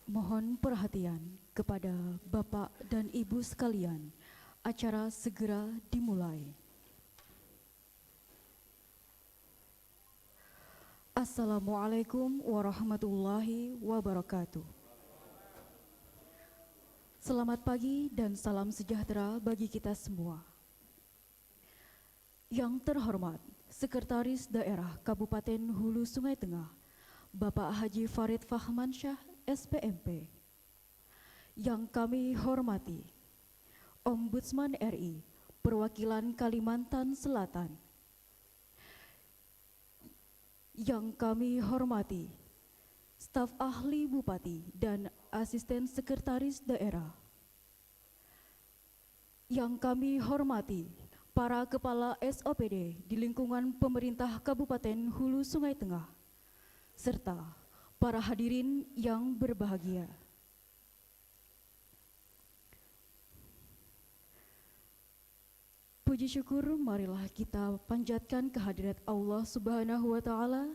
Mohon perhatian kepada Bapak dan Ibu sekalian, acara segera dimulai. Assalamualaikum warahmatullahi wabarakatuh. Selamat pagi dan salam sejahtera bagi kita semua. Yang terhormat, Sekretaris Daerah Kabupaten Hulu Sungai Tengah, Bapak Haji Farid Fahmansyah, SPMP. Yang kami hormati, Ombudsman RI, Perwakilan Kalimantan Selatan. Yang kami hormati, staf ahli Bupati dan Asisten Sekretaris Daerah. Yang kami hormati, para Kepala SOPD di lingkungan pemerintah Kabupaten Hulu Sungai Tengah, serta para hadirin yang berbahagia. Puji syukur marilah kita panjatkan kehadirat Allah Subhanahu wa Ta'ala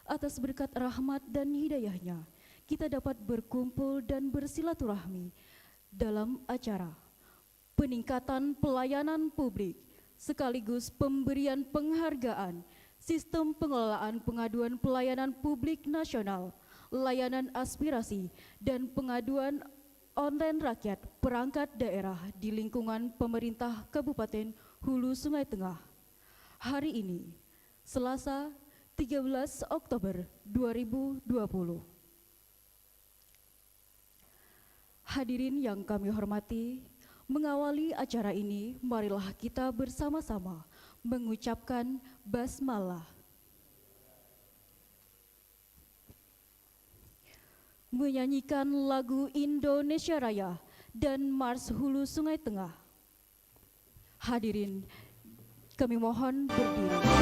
atas berkat rahmat dan hidayahnya kita dapat berkumpul dan bersilaturahmi dalam acara peningkatan pelayanan publik sekaligus pemberian penghargaan Sistem Pengelolaan Pengaduan Pelayanan Publik Nasional, Layanan Aspirasi dan Pengaduan Online Rakyat Perangkat Daerah di lingkungan pemerintah Kabupaten Hulu Sungai Tengah. Hari ini, Selasa 13 Oktober 2020. Hadirin yang kami hormati, mengawali acara ini, marilah kita bersama-sama mengucapkan basmalah. Menyanyikan lagu Indonesia Raya dan Mars Hulu Sungai Tengah. Hadirin, kami mohon berdiri.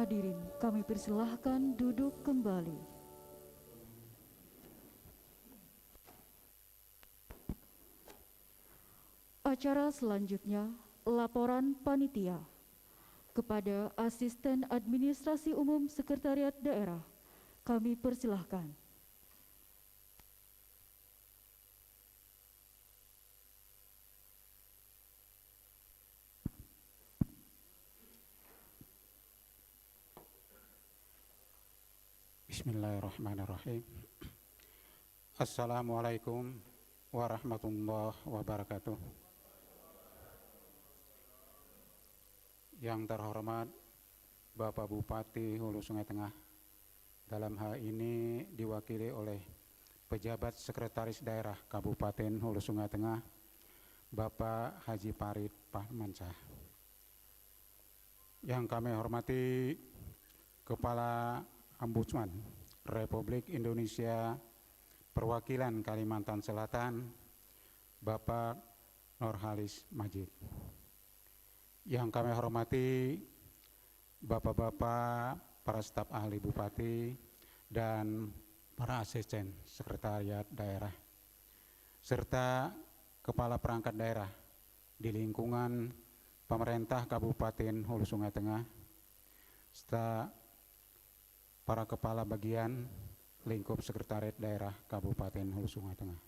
Hadirin, kami persilahkan duduk kembali. Acara selanjutnya, laporan panitia kepada Asisten Administrasi Umum Sekretariat Daerah. Kami persilahkan. Bismillahirrahmanirrahim. Assalamualaikum warahmatullahi wabarakatuh. Yang terhormat Bapak Bupati Hulu Sungai Tengah, dalam hal ini diwakili oleh Pejabat Sekretaris Daerah Kabupaten Hulu Sungai Tengah, Bapak Haji Farid Fahmansyah. Yang kami hormati Kepala Ombudsman Republik Indonesia Perwakilan Kalimantan Selatan, Bapak Nurhalis Majid. Yang kami hormati Bapak-bapak, para staf ahli Bupati, dan para asisten Sekretariat Daerah, serta Kepala Perangkat Daerah di lingkungan pemerintah Kabupaten Hulu Sungai Tengah, serta para kepala bagian lingkup Sekretariat Daerah Kabupaten Hulu Sungai Tengah.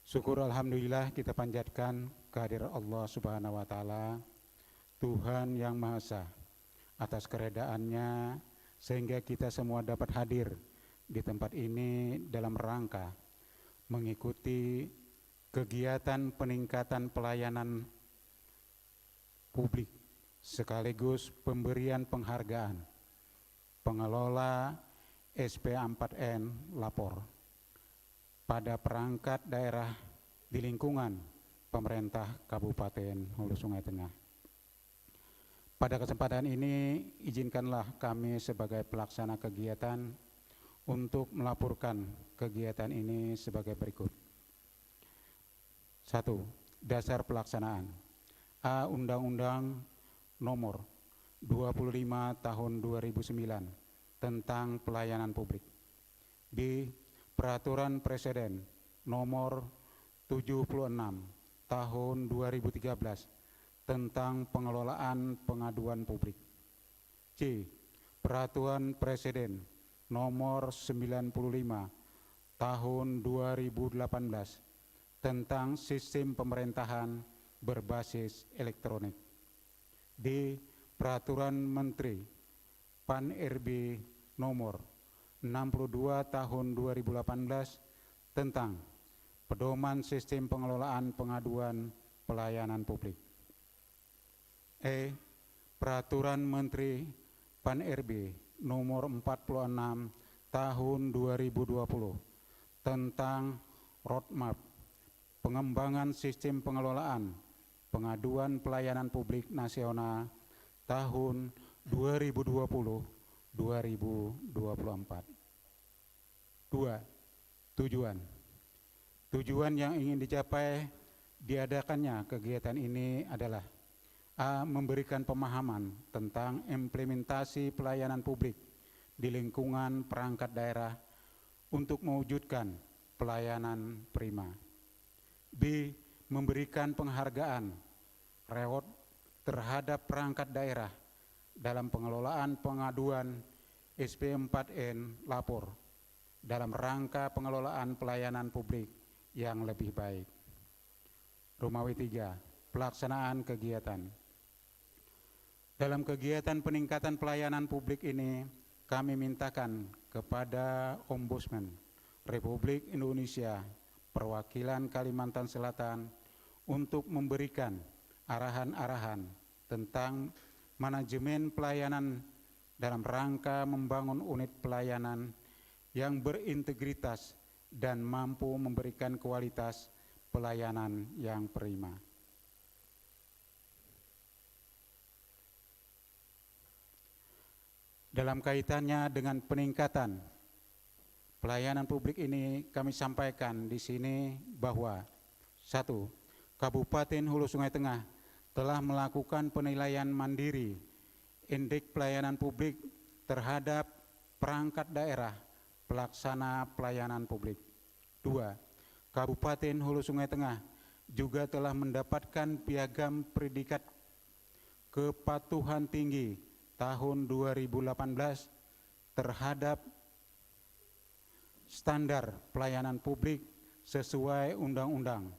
Syukur alhamdulillah kita panjatkan kehadiran Allah Subhanahu wa taala, Tuhan yang Maha Esa, atas keredaannya sehingga kita semua dapat hadir di tempat ini dalam rangka mengikuti kegiatan peningkatan pelayanan publik sekaligus pemberian penghargaan pengelola SP4N Lapor pada perangkat daerah di lingkungan pemerintah Kabupaten Hulu Sungai Tengah. Pada kesempatan ini, izinkanlah kami sebagai pelaksana kegiatan untuk melaporkan kegiatan ini sebagai berikut. 1. Dasar pelaksanaan. A. Undang-Undang Nomor 25 Tahun 2009 tentang Pelayanan Publik. B. Peraturan Presiden Nomor 76 Tahun 2013 tentang pengelolaan pengaduan publik. C. Peraturan Presiden Nomor 95 Tahun 2018 tentang sistem pemerintahan berbasis elektronik. D. Peraturan Menteri Pan-RB Nomor 62 Tahun 2018 tentang pedoman sistem pengelolaan pengaduan pelayanan publik. E. Peraturan Menteri Pan-RB Nomor 46 Tahun 2020 tentang roadmap pengembangan sistem pengelolaan pengaduan pelayanan publik nasional tahun 2020-2024. 2. Tujuan yang ingin dicapai diadakannya kegiatan ini adalah: A. Memberikan pemahaman tentang implementasi pelayanan publik di lingkungan perangkat daerah untuk mewujudkan pelayanan prima. B. Memberikan penghargaan reward terhadap perangkat daerah dalam pengelolaan pengaduan SP4N Lapor dalam rangka pengelolaan pelayanan publik yang lebih baik. Romawi 3. Pelaksanaan kegiatan. Dalam kegiatan peningkatan pelayanan publik ini, kami mintakan kepada Ombudsman Republik Indonesia Perwakilan Kalimantan Selatan untuk memberikan arahan-arahan tentang manajemen pelayanan dalam rangka membangun unit pelayanan yang berintegritas dan mampu memberikan kualitas pelayanan yang prima. Dalam kaitannya dengan peningkatan pelayanan publik ini, kami sampaikan di sini bahwa 1. Kabupaten Hulu Sungai Tengah telah melakukan penilaian mandiri indeks pelayanan publik terhadap perangkat daerah pelaksana pelayanan publik. 2. Kabupaten Hulu Sungai Tengah juga telah mendapatkan piagam predikat kepatuhan tinggi tahun 2018 terhadap standar pelayanan publik sesuai Undang-Undang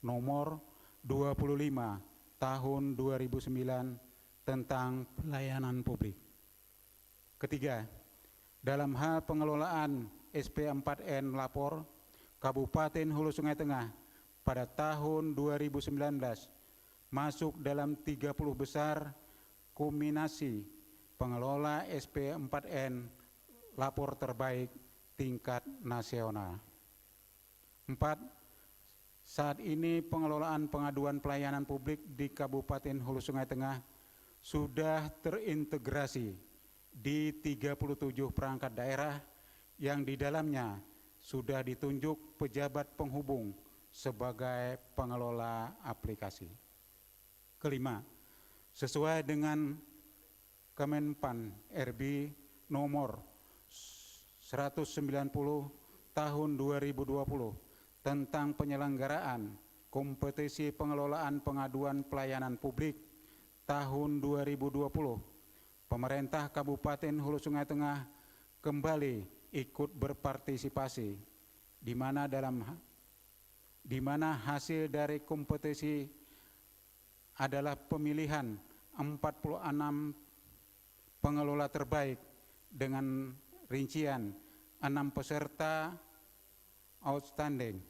Nomor 25 Tahun 2009 tentang pelayanan publik. Ketiga, dalam hal pengelolaan SP4N lapor, Kabupaten Hulu Sungai Tengah pada tahun 2019 masuk dalam 30 besar kombinasi pengelola SP4N lapor terbaik tingkat nasional. 4. Saat ini pengelolaan pengaduan pelayanan publik di Kabupaten Hulu Sungai Tengah sudah terintegrasi di 37 perangkat daerah yang di dalamnya sudah ditunjuk pejabat penghubung sebagai pengelola aplikasi. Kelima, sesuai dengan Kemenpan RB nomor 190 tahun 2020 tentang penyelenggaraan kompetisi pengelolaan pengaduan pelayanan publik tahun 2020, pemerintah Kabupaten Hulu Sungai Tengah kembali ikut berpartisipasi, di mana hasil dari kompetisi adalah pemilihan 46 pengelola terbaik dengan rincian 6 peserta outstanding,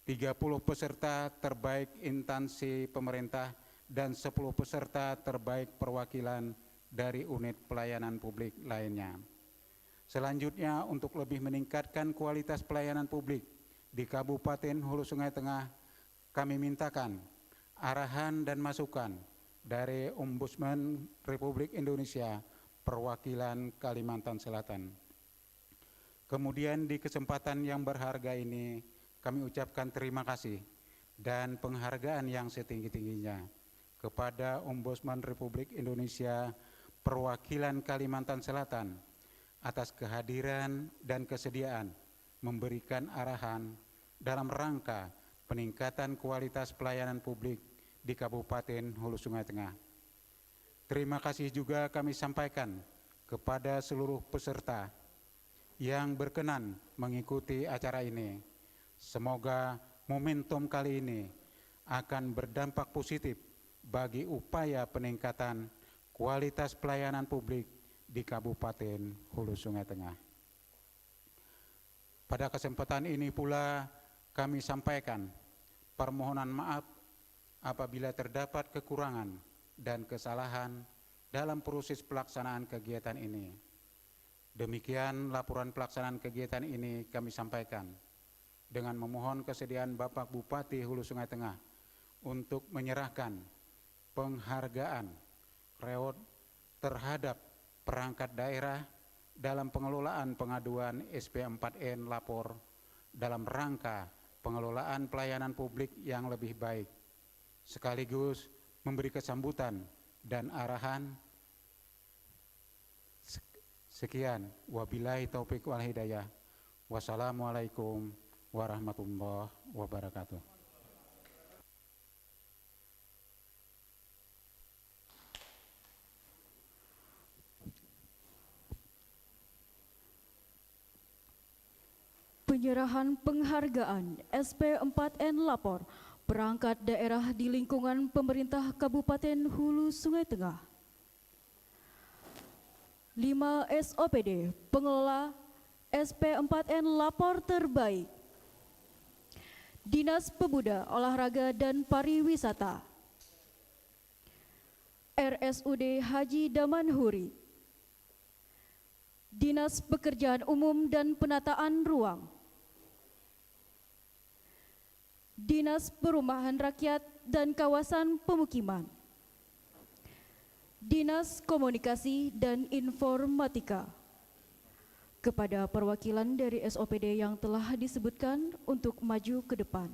30 peserta terbaik instansi pemerintah, dan 10 peserta terbaik perwakilan dari unit pelayanan publik lainnya. Selanjutnya, untuk lebih meningkatkan kualitas pelayanan publik di Kabupaten Hulu Sungai Tengah, kami mintakan arahan dan masukan dari Ombudsman Republik Indonesia perwakilan Kalimantan Selatan. Kemudian di kesempatan yang berharga ini kami ucapkan terima kasih dan penghargaan yang setinggi-tingginya kepada Ombudsman Republik Indonesia perwakilan Kalimantan Selatan atas kehadiran dan kesediaan memberikan arahan dalam rangka peningkatan kualitas pelayanan publik di Kabupaten Hulu Sungai Tengah. Terima kasih juga kami sampaikan kepada seluruh peserta yang berkenan mengikuti acara ini. Semoga momentum kali ini akan berdampak positif bagi upaya peningkatan kualitas pelayanan publik di Kabupaten Hulu Sungai Tengah. Pada kesempatan ini pula kami sampaikan permohonan maaf apabila terdapat kekurangan dan kesalahan dalam proses pelaksanaan kegiatan ini. Demikian laporan pelaksanaan kegiatan ini kami sampaikan dengan memohon kesediaan Bapak Bupati Hulu Sungai Tengah untuk menyerahkan penghargaan reward terhadap perangkat daerah dalam pengelolaan pengaduan SP4N lapor dalam rangka pengelolaan pelayanan publik yang lebih baik, sekaligus memberi kesambutan dan arahan. Sekian, wabillahi taufiq wal hidayah. Wassalamualaikum warahmatullahi wabarakatuh. Penyerahan penghargaan SP4N lapor perangkat daerah di lingkungan pemerintah Kabupaten Hulu Sungai Tengah. 5 SOPD pengelola SP4N lapor terbaik. Dinas Pemuda, Olahraga dan Pariwisata, RSUD Haji Damanhuri, Dinas Pekerjaan Umum dan Penataan Ruang, Dinas Perumahan Rakyat dan Kawasan Pemukiman, Dinas Komunikasi dan Informatika. Kepada perwakilan dari SOPD yang telah disebutkan untuk maju ke depan.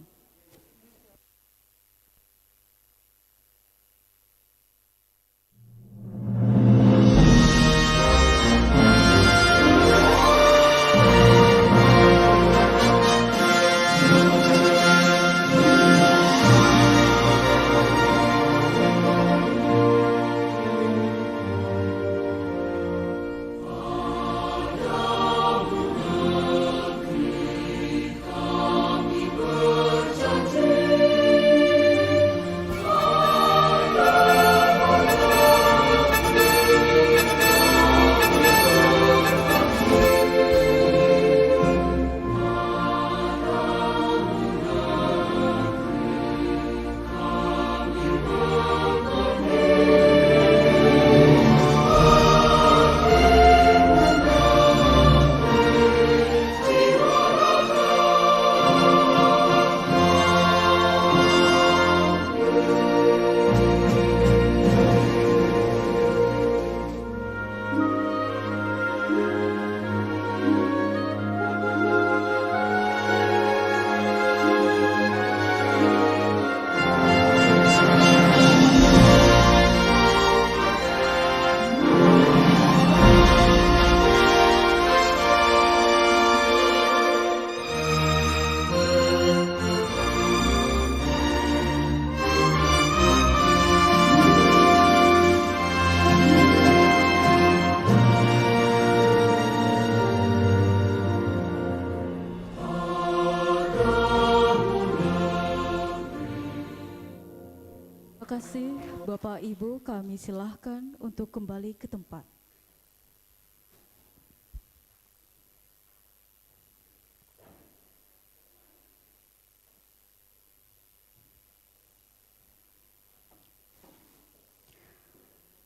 kasih, Bapak Ibu, kami silahkan untuk kembali ke tempat.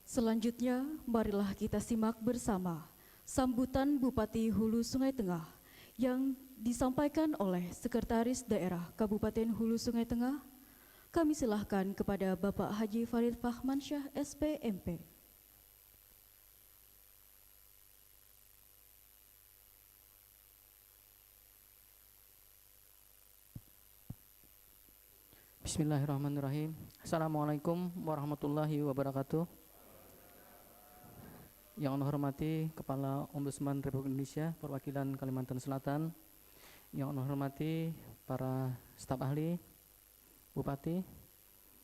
Selanjutnya, marilah kita simak bersama sambutan Bupati Hulu Sungai Tengah yang disampaikan oleh Sekretaris Daerah Kabupaten Hulu Sungai Tengah. Kami silahkan kepada Bapak Haji Farid Fahmansyah, SPMP. Bismillahirrahmanirrahim. Assalamualaikum warahmatullahi wabarakatuh. Yang saya hormati Kepala Ombudsman Republik Indonesia Perwakilan Kalimantan Selatan, yang saya hormati para staf ahli, Bupati,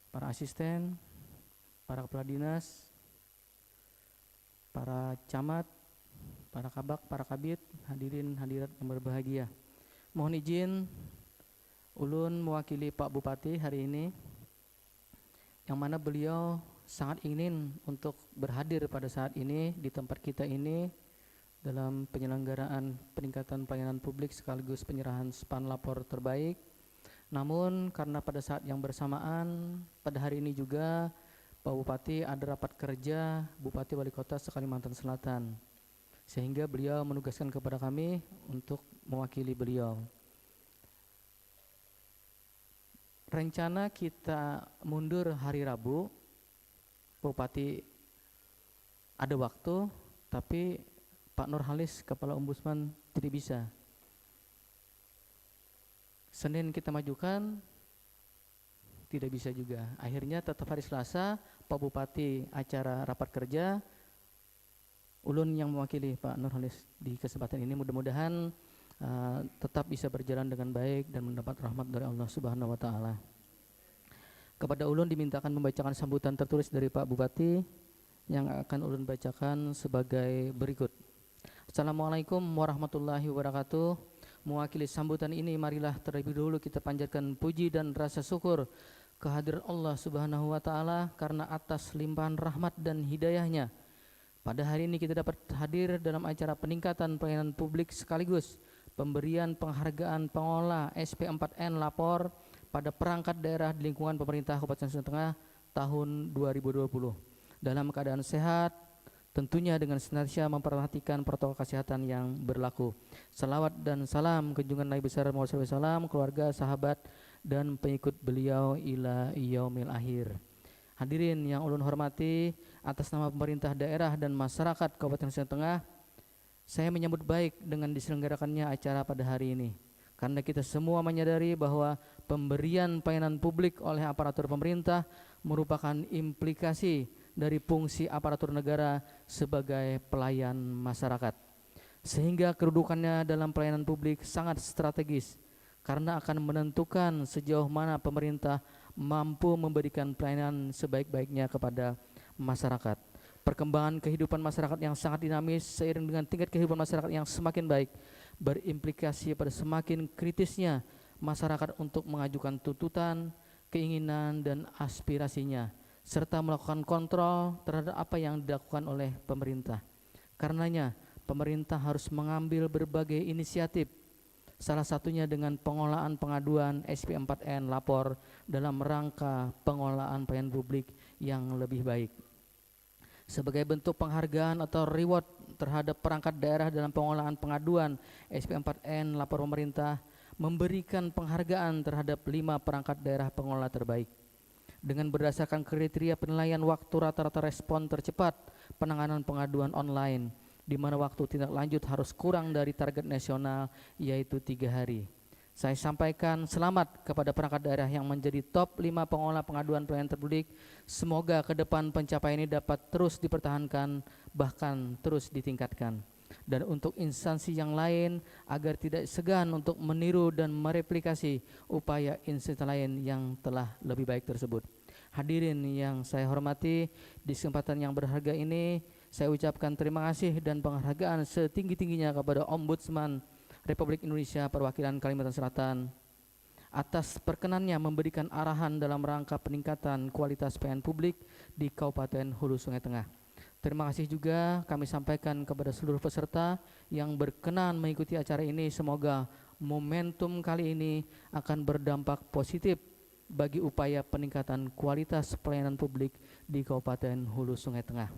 para asisten, para kepala dinas, para camat, para kabak, para kabid, hadirin hadirat yang berbahagia. Mohon izin ulun mewakili Pak Bupati hari ini, yang mana beliau sangat ingin untuk berhadir pada saat ini di tempat kita ini dalam penyelenggaraan peningkatan pelayanan publik sekaligus penyerahan span lapor terbaik. Namun karena pada saat yang bersamaan pada hari ini juga Pak Bupati ada rapat kerja Bupati Wali Kota se-Kalimantan Selatan, sehingga beliau menugaskan kepada kami untuk mewakili beliau. Rencana kita mundur hari Rabu, Bupati ada waktu, tapi Pak Nurhalis, Kepala Ombudsman, tidak bisa. Senin kita majukan, tidak bisa juga. Akhirnya tetap hari Selasa, Pak Bupati acara rapat kerja, ulun yang mewakili Pak Nurhalis di kesempatan ini. Mudah-mudahan tetap bisa berjalan dengan baik dan mendapat rahmat dari Allah Subhanahu wa Ta'ala. Kepada ulun dimintakan membacakan sambutan tertulis dari Pak Bupati yang akan ulun bacakan sebagai berikut. Assalamualaikum warahmatullahi wabarakatuh. Mewakili sambutan ini, marilah terlebih dahulu kita panjatkan puji dan rasa syukur kehadiran Allah Subhanahu wa Ta'ala karena atas limpahan rahmat dan hidayahnya. Pada hari ini kita dapat hadir dalam acara peningkatan pelayanan publik sekaligus pemberian penghargaan pengelola SP4N lapor pada perangkat daerah di lingkungan pemerintah Kabupaten Sungai Tengah tahun 2020 dalam keadaan sehat, tentunya dengan senantiasa memperhatikan protokol kesehatan yang berlaku. Salawat dan salam kunjungan Nabi besar Muhammad SAW, keluarga, sahabat, dan pengikut beliau ila yaumil akhir. Hadirin yang ulun hormati, atas nama pemerintah daerah dan masyarakat Kabupaten Sungai Tengah, saya menyambut baik dengan diselenggarakannya acara pada hari ini. Karena kita semua menyadari bahwa pemberian pelayanan publik oleh aparatur pemerintah merupakan implikasi dari fungsi aparatur negara sebagai pelayan masyarakat. Sehingga kedudukannya dalam pelayanan publik sangat strategis karena akan menentukan sejauh mana pemerintah mampu memberikan pelayanan sebaik-baiknya kepada masyarakat. Perkembangan kehidupan masyarakat yang sangat dinamis seiring dengan tingkat kehidupan masyarakat yang semakin baik berimplikasi pada semakin kritisnya masyarakat untuk mengajukan tuntutan, keinginan, dan aspirasinya, serta melakukan kontrol terhadap apa yang dilakukan oleh pemerintah. Karenanya, pemerintah harus mengambil berbagai inisiatif, salah satunya dengan pengelolaan pengaduan SP4N lapor dalam rangka pengelolaan pelayanan publik yang lebih baik. Sebagai bentuk penghargaan atau reward terhadap perangkat daerah dalam pengelolaan pengaduan SP4N lapor pemerintah memberikan penghargaan terhadap 5 perangkat daerah pengelola terbaik. Dengan berdasarkan kriteria penilaian waktu rata-rata respon tercepat penanganan pengaduan online, di mana waktu tindak lanjut harus kurang dari target nasional yaitu 3 hari. Saya sampaikan selamat kepada perangkat daerah yang menjadi top 5 pengelola pengaduan pelayanan publik. Semoga ke depan pencapaian ini dapat terus dipertahankan, bahkan terus ditingkatkan. Dan untuk instansi yang lain agar tidak segan untuk meniru dan mereplikasi upaya instansi lain yang telah lebih baik tersebut. Hadirin yang saya hormati, di kesempatan yang berharga ini saya ucapkan terima kasih dan penghargaan setinggi-tingginya kepada Ombudsman Republik Indonesia Perwakilan Kalimantan Selatan atas perkenannya memberikan arahan dalam rangka peningkatan kualitas pelayanan publik di Kabupaten Hulu Sungai Tengah. Terima kasih juga kami sampaikan kepada seluruh peserta yang berkenan mengikuti acara ini. Semoga momentum kali ini akan berdampak positif bagi upaya peningkatan kualitas pelayanan publik di Kabupaten Hulu Sungai Tengah.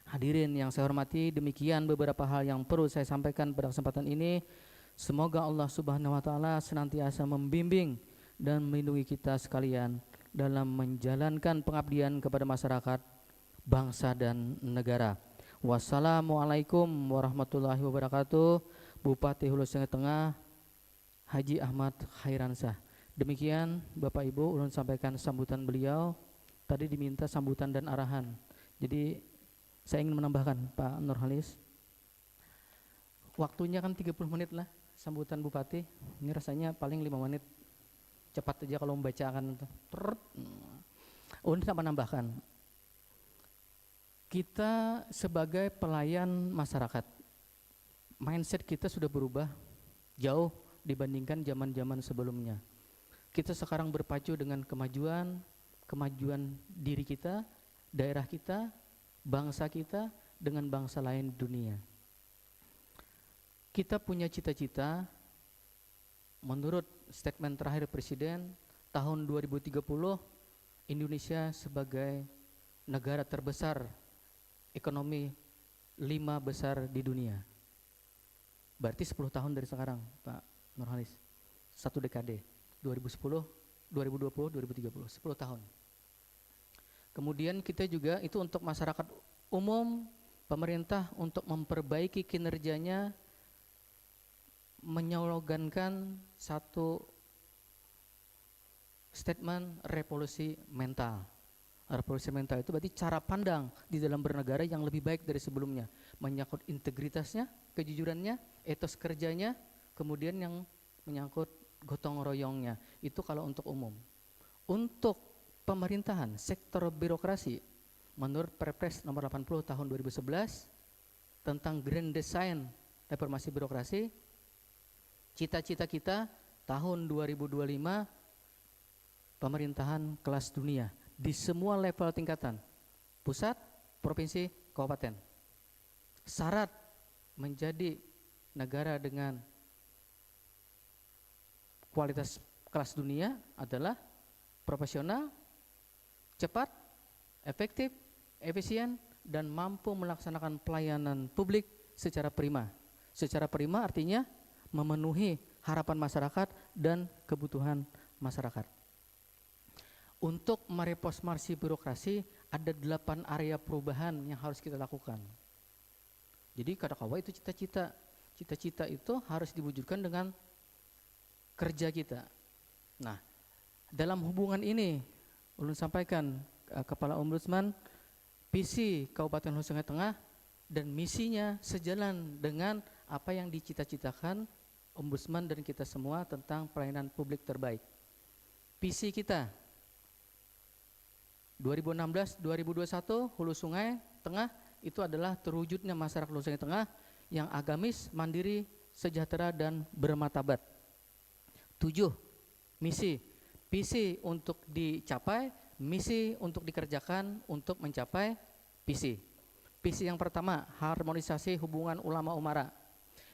Hadirin yang saya hormati, demikian beberapa hal yang perlu saya sampaikan pada kesempatan ini. Semoga Allah Subhanahu wa taala senantiasa membimbing dan melindungi kita sekalian dalam menjalankan pengabdian kepada masyarakat, bangsa dan negara. Wassalamualaikum warahmatullahi wabarakatuh. Bupati Hulu Sungai Tengah Haji Ahmad Khairansyah. Demikian Bapak Ibu, ulun sampaikan sambutan beliau. Tadi diminta sambutan dan arahan. Jadi saya ingin menambahkan Pak Nurhalis, waktunya kan 30 menit lah sambutan Bupati. Ini rasanya paling 5 menit. Cepat aja kalau membacakan itu. Ulun tak menambahkan, kita sebagai pelayan masyarakat, mindset kita sudah berubah jauh dibandingkan zaman-zaman sebelumnya. Kita sekarang berpacu dengan kemajuan diri kita, daerah kita, bangsa kita dengan bangsa lain di dunia. Kita punya cita-cita, menurut statement terakhir Presiden, tahun 2030 Indonesia sebagai negara terbesar ekonomi 5 besar di dunia. Berarti 10 tahun dari sekarang Pak Nurhalis, 1 dekade, 2010, 2020, 2030, 10 tahun. Kemudian kita juga itu untuk masyarakat umum, pemerintah untuk memperbaiki kinerjanya menylogankan satu statement revolusi mental. Revolusi mental itu berarti cara pandang di dalam bernegara yang lebih baik dari sebelumnya, menyangkut integritasnya, kejujurannya, etos kerjanya, kemudian yang menyangkut gotong royongnya. Itu kalau untuk umum. Untuk pemerintahan, sektor birokrasi, menurut Perpres nomor 80 tahun 2011 tentang Grand Design Reformasi Birokrasi, cita-cita kita tahun 2025 pemerintahan kelas dunia di semua level tingkatan, pusat, provinsi, kabupaten. Syarat menjadi negara dengan kualitas kelas dunia adalah profesional, cepat, efektif, efisien, dan mampu melaksanakan pelayanan publik secara prima. Secara prima artinya memenuhi harapan masyarakat dan kebutuhan masyarakat. Untuk mereformasi birokrasi ada 8 area perubahan yang harus kita lakukan. Jadi kata kawa itu cita-cita. Cita-cita itu harus diwujudkan dengan kerja kita. Nah, dalam hubungan ini ulun sampaikan Kepala Ombudsman, visi Kabupaten Hulu Sungai Tengah dan misinya sejalan dengan apa yang dicita-citakan Ombudsman dan kita semua tentang pelayanan publik terbaik. Visi kita 2016-2021 Hulu Sungai Tengah itu adalah terwujudnya masyarakat Hulu Sungai Tengah yang agamis, mandiri, sejahtera dan bermartabat. 7. Misi. Visi untuk dicapai, misi untuk dikerjakan untuk mencapai visi. Visi yang pertama, harmonisasi hubungan ulama umara.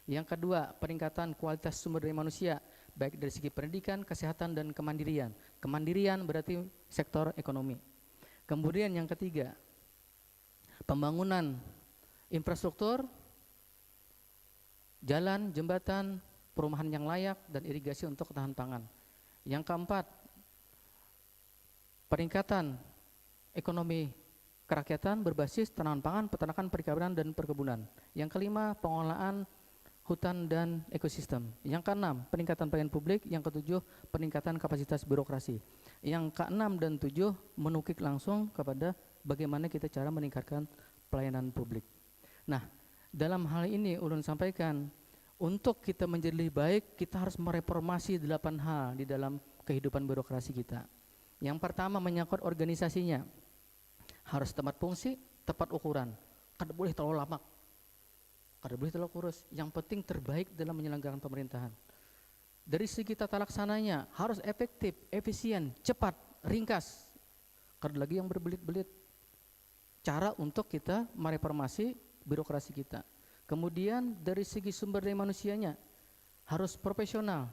Yang kedua, peningkatan kualitas sumber daya manusia, baik dari segi pendidikan, kesehatan, dan kemandirian. Kemandirian berarti sektor ekonomi. Kemudian yang ketiga, pembangunan infrastruktur, jalan, jembatan, perumahan yang layak, dan irigasi untuk ketahanan pangan. Yang keempat, peningkatan ekonomi kerakyatan berbasis tanaman pangan, peternakan, perikanan, dan perkebunan. Yang kelima, pengelolaan hutan dan ekosistem. Yang keenam, peningkatan pelayanan publik. Yang ketujuh, peningkatan kapasitas birokrasi. Yang keenam dan tujuh menukik langsung kepada bagaimana kita cara meningkatkan pelayanan publik. Nah, dalam hal ini ulun sampaikan, untuk kita menjadi lebih baik, kita harus mereformasi 8 hal di dalam kehidupan birokrasi kita. Yang pertama menyangkut organisasinya, harus tepat fungsi, tepat ukuran, kada boleh terlalu lama, kada boleh terlalu kurus. Yang penting terbaik dalam menyelenggarakan pemerintahan. Dari segi tata laksananya harus efektif, efisien, cepat, ringkas. Karena lagi yang berbelit-belit cara untuk kita mereformasi birokrasi kita. Kemudian dari segi sumber daya manusianya harus profesional.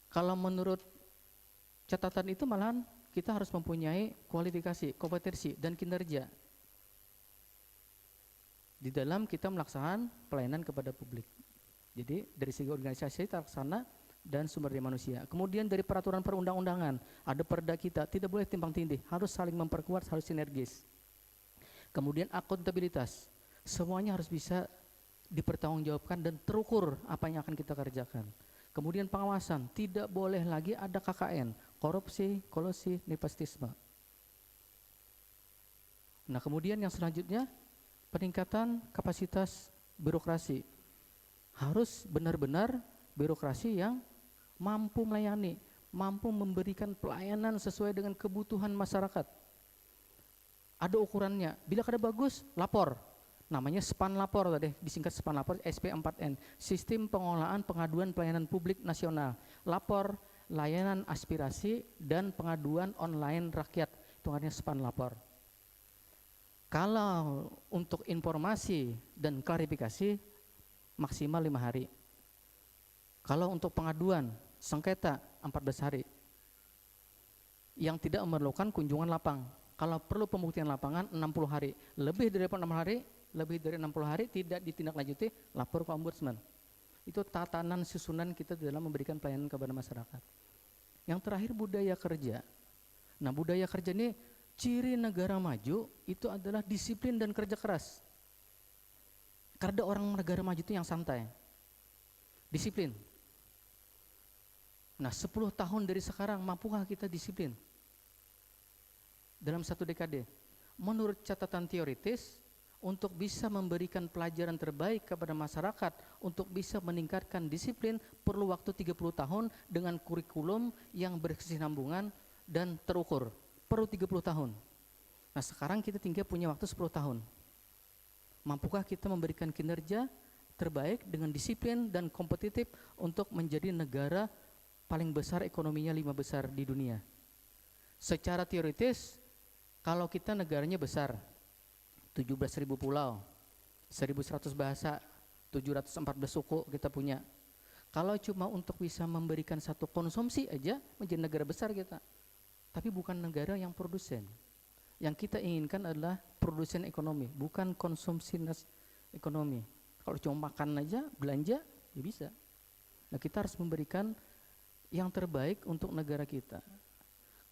Kalau menurut catatan itu malahan kita harus mempunyai kualifikasi, kompetensi, dan kinerja di dalam kita melaksanakan pelayanan kepada publik. Jadi dari segi organisasi terlaksana dan sumber daya manusia. Kemudian dari peraturan perundang-undangan, ada perda kita, tidak boleh timpang tindih, harus saling memperkuat, harus sinergis. Kemudian akuntabilitas, semuanya harus bisa dipertanggungjawabkan dan terukur apa yang akan kita kerjakan. Kemudian pengawasan, tidak boleh lagi ada KKN, korupsi, kolusi, nepotisme. Nah kemudian yang selanjutnya, peningkatan kapasitas birokrasi. Harus benar-benar birokrasi yang mampu melayani, mampu memberikan pelayanan sesuai dengan kebutuhan masyarakat. Ada ukurannya, bila kada bagus, lapor. Namanya SPAN lapor tadi, disingkat SPAN lapor, SP4N, Sistem Pengolahan Pengaduan Pelayanan Publik Nasional. Lapor, layanan aspirasi, dan pengaduan online rakyat, itu artinya SPAN lapor. Kalau untuk informasi dan klarifikasi, maksimal 5 hari. Kalau untuk pengaduan, sengketa 14 hari. Yang tidak memerlukan kunjungan lapang. Kalau perlu pembuktian lapangan 60 hari. Lebih dari 60 hari, lebih dari 60 hari tidak ditindaklanjuti, lapor ke ombudsman. Itu tatanan susunan kita dalam memberikan pelayanan kepada masyarakat. Yang terakhir budaya kerja. Nah budaya kerja ini ciri negara maju itu adalah disiplin dan kerja keras. Karena orang negara maju itu yang santai. Disiplin. Nah 10 tahun dari sekarang mampukah kita disiplin? Dalam 1 dekade. Menurut catatan teoritis, untuk bisa memberikan pelajaran terbaik kepada masyarakat, untuk bisa meningkatkan disiplin, perlu waktu 30 tahun dengan kurikulum yang berkesinambungan dan terukur. Perlu 30 tahun. Nah sekarang kita tinggal punya waktu 10 tahun. Mampukah kita memberikan kinerja terbaik dengan disiplin dan kompetitif untuk menjadi negara paling besar ekonominya 5 besar di dunia? Secara teoritis, kalau kita negaranya besar, 17.000 pulau, 1.100 bahasa, 714 suku kita punya. Kalau cuma untuk bisa memberikan satu konsumsi aja, menjadi negara besar kita. Tapi bukan negara yang produsen. Yang kita inginkan adalah produsen ekonomi, bukan konsumsi ekonomi. Kalau cuma makan aja, belanja, ya bisa. Nah kita harus memberikan yang terbaik untuk negara kita.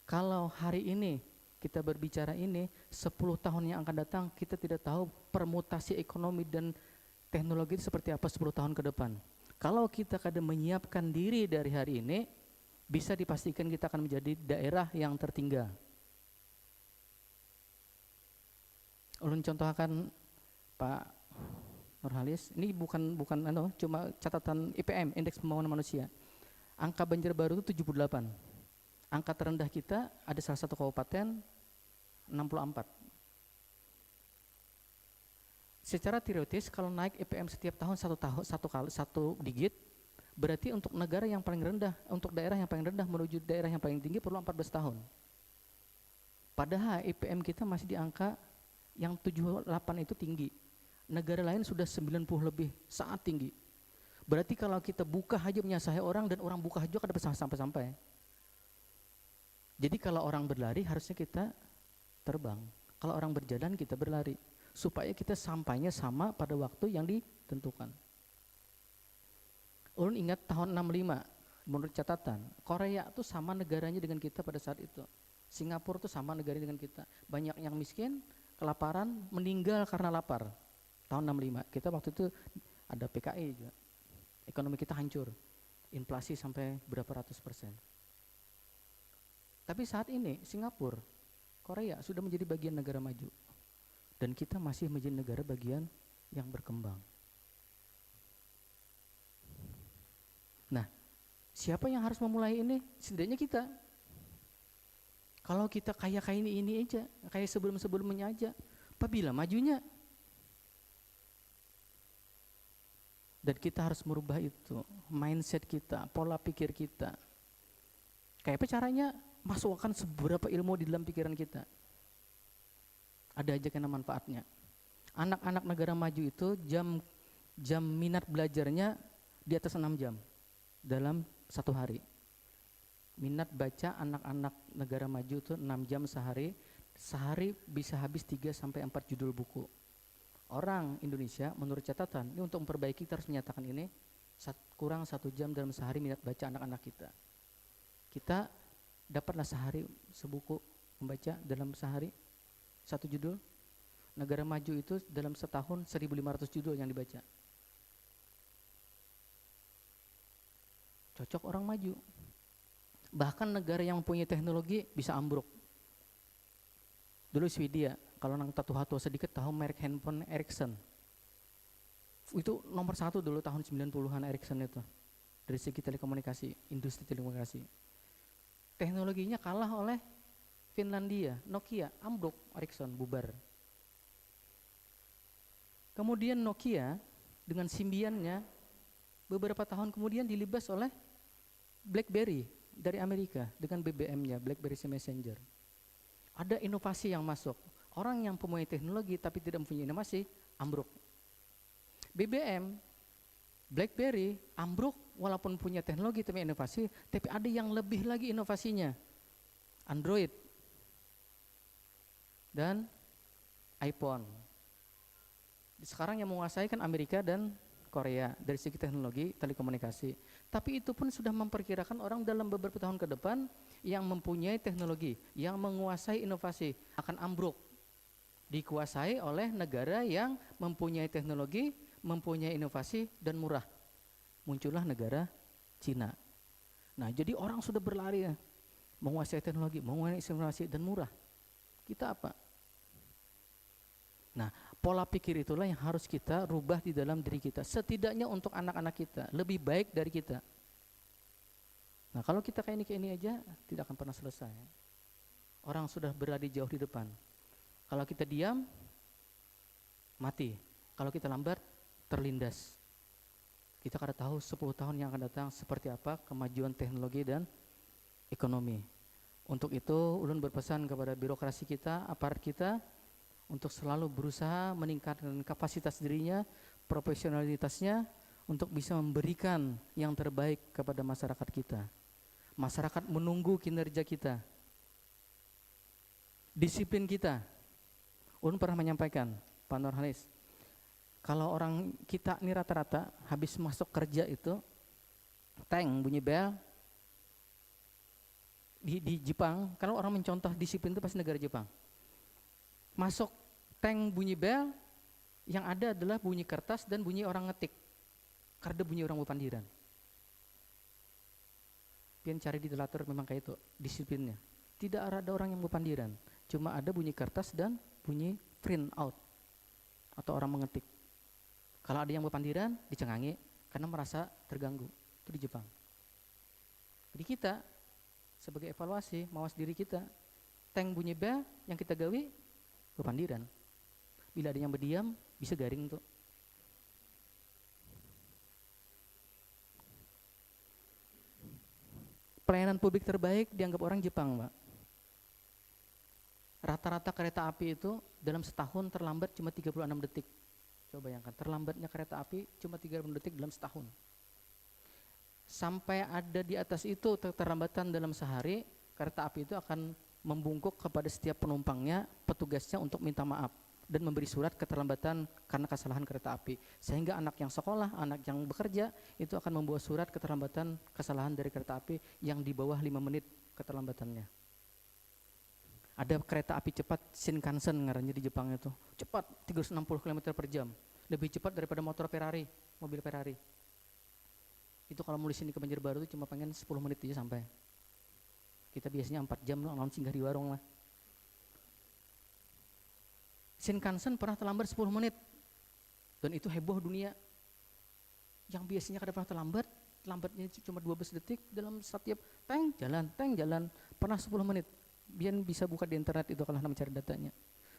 Kalau hari ini kita berbicara ini, 10 tahun yang akan datang kita tidak tahu permutasi ekonomi dan teknologi seperti apa 10 tahun ke depan. Kalau kita kadang menyiapkan diri dari hari ini, bisa dipastikan kita akan menjadi daerah yang tertinggal. Ulun contohkan Pak Nurhalis, ini bukan cuma catatan IPM, Indeks Pembangunan Manusia. Angka Banjarbaru itu 78. Angka terendah kita ada salah satu kabupaten 64. Secara teoritis kalau naik IPM setiap tahun satu digit, berarti untuk negara yang paling rendah, untuk daerah yang paling rendah menuju daerah yang paling tinggi perlu 14 tahun. Padahal IPM kita masih di angka yang 78 itu tinggi. Negara lain sudah 90 lebih, sangat tinggi. Berarti kalau kita buka aja menyasai orang dan orang buka aja kada bisa sampai-sampai. Jadi kalau orang berlari harusnya kita terbang. Kalau orang berjalan kita berlari. Supaya kita sampainya sama pada waktu yang ditentukan. Ulun ingat tahun 65, menurut catatan, Korea itu sama negaranya dengan kita pada saat itu. Singapura itu sama negaranya dengan kita. Banyak yang miskin, kelaparan, meninggal karena lapar. Tahun 65, kita waktu itu ada PKI juga. Ekonomi kita hancur. Inflasi sampai berapa ratus %. Tapi saat ini Singapura, Korea sudah menjadi bagian negara maju. Dan kita masih menjadi negara bagian yang berkembang. Nah, siapa yang harus memulai ini? Setidaknya kita. Kalau kita kayak ini aja, kayak sebelum-sebelumnya aja, apabila majunya? Dan kita harus merubah itu, mindset kita, pola pikir kita. Kayak apa caranya? Masukkan seberapa ilmu di dalam pikiran kita. Ada aja kena manfaatnya. Anak-anak negara maju itu jam minat belajarnya di atas 6 jam dalam satu hari. Minat baca anak-anak negara maju itu 6 jam sehari. Sehari bisa habis 3-4 judul buku. Orang Indonesia menurut catatan, ini untuk memperbaiki kita harus menyatakan ini, kurang 1 jam dalam sehari minat baca anak-anak kita. Kita dapatlah sehari sebuku membaca dalam sehari 1 judul. Negara maju itu dalam setahun 1.500 judul yang dibaca. Cocok orang maju. Bahkan negara yang mempunyai teknologi bisa ambruk. Dulu Swedia, kalau nang tua sedikit tahu merek handphone Ericsson. Itu nomor 1 dulu tahun 90-an Ericsson itu. Dari segi telekomunikasi, industri telekomunikasi. Teknologinya kalah oleh Finlandia, Nokia, ambruk, Ericsson bubar. Kemudian Nokia dengan Symbian-nya beberapa tahun kemudian dilibas oleh BlackBerry dari Amerika dengan BBM-nya, BlackBerry Messenger. Ada inovasi yang masuk. Orang yang mempunyai teknologi tapi tidak mempunyai inovasi, ambruk. BBM, BlackBerry, ambruk walaupun punya teknologi tapi inovasi, tapi ada yang lebih lagi inovasinya. Android dan iPhone. Sekarang yang menguasai kan Amerika dan Korea dari segi teknologi telekomunikasi. Tapi itu pun sudah memperkirakan orang dalam beberapa tahun ke depan yang mempunyai teknologi, yang menguasai inovasi akan ambruk. Dikuasai oleh negara yang mempunyai teknologi, mempunyai inovasi dan murah. Muncullah negara Cina. Nah, jadi orang sudah berlari ya, menguasai teknologi, menguasai inovasi dan murah. Kita apa? Nah, pola pikir itulah yang harus kita rubah di dalam diri kita. Setidaknya untuk anak-anak kita, lebih baik dari kita. Nah, kalau kita kayak ini aja, tidak akan pernah selesai. Orang sudah berada jauh di depan. Kalau kita diam, mati. Kalau kita lambat, terlindas. Kita kada tahu 10 tahun yang akan datang seperti apa kemajuan teknologi dan ekonomi. Untuk itu, ulun berpesan kepada birokrasi kita, aparat kita, untuk selalu berusaha meningkatkan kapasitas dirinya, profesionalitasnya, untuk bisa memberikan yang terbaik kepada masyarakat kita. Masyarakat menunggu kinerja kita, disiplin kita. Ulun pernah menyampaikan, Pak Nurhalis, kalau orang kita ini rata-rata habis masuk kerja itu, tank bunyi bel. Di Jepang, kalau orang mencontoh disiplin itu pasti negara Jepang. Masuk tank bunyi bel, yang ada adalah bunyi kertas dan bunyi orang ngetik. Karena bunyi orang bepandiran. Pian cari di literatur memang kayak itu disiplinnya. Tidak ada orang yang bepandiran, cuma ada bunyi kertas dan bunyi print out atau orang mengetik. Kalau ada yang bepandiran dicengangi karena merasa terganggu. Itu di Jepang. Jadi kita sebagai evaluasi mawas diri kita, tank bunyi bel yang kita gawi bepandiran. Bila ada yang berdiam, bisa garing tuh. Pelayanan publik terbaik dianggap orang Jepang, Pak. Rata-rata kereta api itu dalam setahun terlambat cuma 36 detik. Coba bayangkan, terlambatnya kereta api cuma 36 detik dalam setahun. Sampai ada di atas itu keterlambatan dalam sehari, kereta api itu akan membungkuk kepada setiap penumpangnya, petugasnya untuk minta maaf dan memberi surat keterlambatan karena kesalahan kereta api. Sehingga anak yang sekolah, anak yang bekerja itu akan membawa surat keterlambatan kesalahan dari kereta api yang di bawah 5 menit keterlambatannya. Ada kereta api cepat Shinkansen ngarannya di Jepang itu. Cepat 360 km per jam. Lebih cepat daripada motor Ferrari, mobil Ferrari. Itu kalau mulai sini ke Banjarbaru itu cuma pengen 10 menit aja sampai. Kita biasanya 4 jam loh, singgah di warung lah. Shinkansen pernah terlambat 10 menit. Dan itu heboh dunia. Yang biasanya kada pernah terlambat, lambatnya cuma 12 detik dalam setiap tank jalan. Pernah 10 menit. Biar bisa buka di internet itu kalau mencari datanya.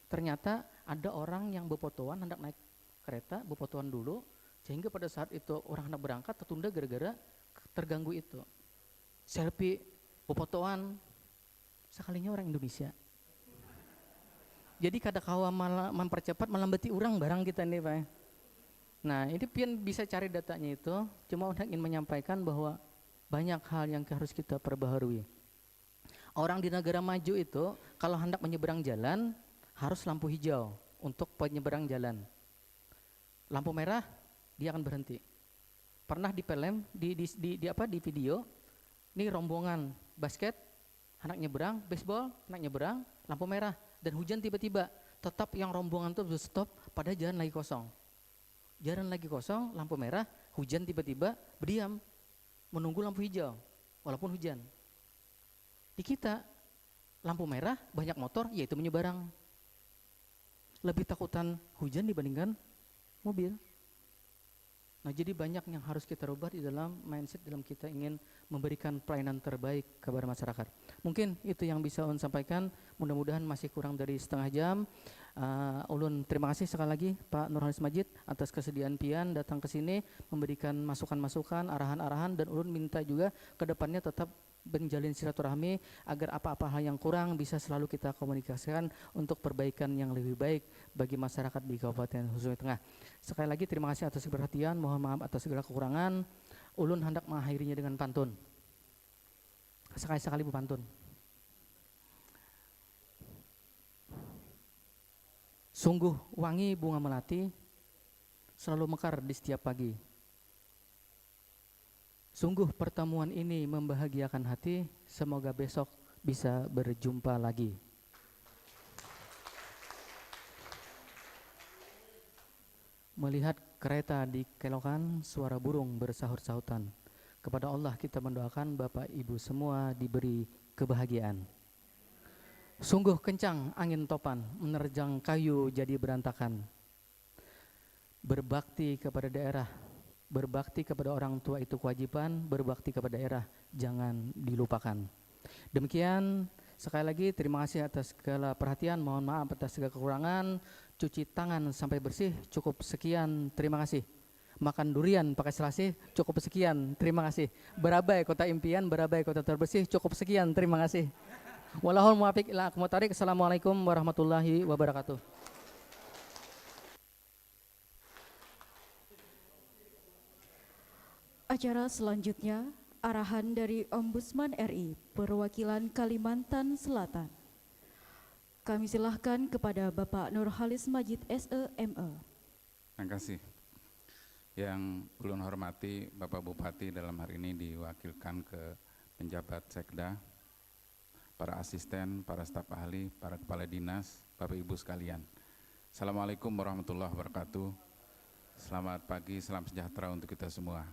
Ternyata ada orang yang berfotoan hendak naik kereta, berfotoan dulu, Sehingga pada saat itu orang hendak berangkat tertunda gara-gara terganggu itu. Selfie, fotoan, sekalinya orang Indonesia. Jadi kada kawa malah mempercepat melambati orang barang kita nih Pak. Nah ini pian bisa cari datanya itu, cuma ingin menyampaikan bahwa banyak hal yang harus kita perbaharui. Orang di negara maju itu kalau hendak menyeberang jalan harus lampu hijau untuk penyeberang jalan. Lampu merah dia akan berhenti. Pernah di film di video, ini rombongan basket, anak nyeberang, baseball, anak nyeberang, lampu merah dan hujan tiba-tiba. Tetap yang rombongan itu stop pada jalan lagi kosong. Jalan lagi kosong, lampu merah, hujan tiba-tiba berdiam, menunggu lampu hijau, walaupun hujan. Di kita, lampu merah, banyak motor, yaitu menyeberang. Lebih takutan hujan dibandingkan mobil. Nah jadi banyak yang harus kita rubah di dalam mindset dalam kita ingin memberikan pelayanan terbaik kepada masyarakat. Mungkin itu yang bisa Ulun sampaikan, mudah-mudahan masih kurang dari setengah jam. Ulun terima kasih sekali lagi Pak Nurholis Majid atas kesediaan pian datang ke sini memberikan masukan-masukan, arahan-arahan, dan Ulun minta juga ke depannya tetap menjalin silaturahmi agar apa-apa hal yang kurang bisa selalu kita komunikasikan untuk perbaikan yang lebih baik bagi masyarakat di Kabupaten Sungai Tengah. Sekali lagi terima kasih atas perhatian, mohon maaf atas segala kekurangan. Ulun hendak mengakhirinya dengan pantun. Sekali-sekali berpantun. Sungguh wangi bunga melati, selalu mekar di setiap pagi. Sungguh pertemuan ini membahagiakan hati, semoga besok bisa berjumpa lagi. Melihat kereta di kelokan, suara burung bersahut-sahutan. Kepada Allah kita mendoakan Bapak Ibu semua diberi kebahagiaan. Sungguh kencang angin topan, menerjang kayu jadi berantakan. Berbakti kepada daerah, berbakti kepada orang tua itu kewajiban, berbakti kepada daerah jangan dilupakan. Demikian, sekali lagi terima kasih atas segala perhatian, mohon maaf atas segala kekurangan. Cuci tangan sampai bersih, cukup sekian, terima kasih. Makan durian pakai selasih, cukup sekian, terima kasih. Berabai kota impian, berabai kota terbersih, cukup sekian, terima kasih. Wallahul muwaffiq ila aqwamit thoriq. Assalamualaikum warahmatullahi wabarakatuh. Acara selanjutnya, arahan dari Ombudsman RI perwakilan Kalimantan Selatan. Kami silahkan kepada Bapak Nurholis Majid SEME. Terima kasih. Yang ulun hormati Bapak Bupati dalam hari ini diwakilkan ke penjabat Sekda, para asisten, para staf ahli, para kepala dinas, Bapak Ibu sekalian. Assalamualaikum warahmatullahi wabarakatuh. Selamat pagi, salam sejahtera untuk kita semua.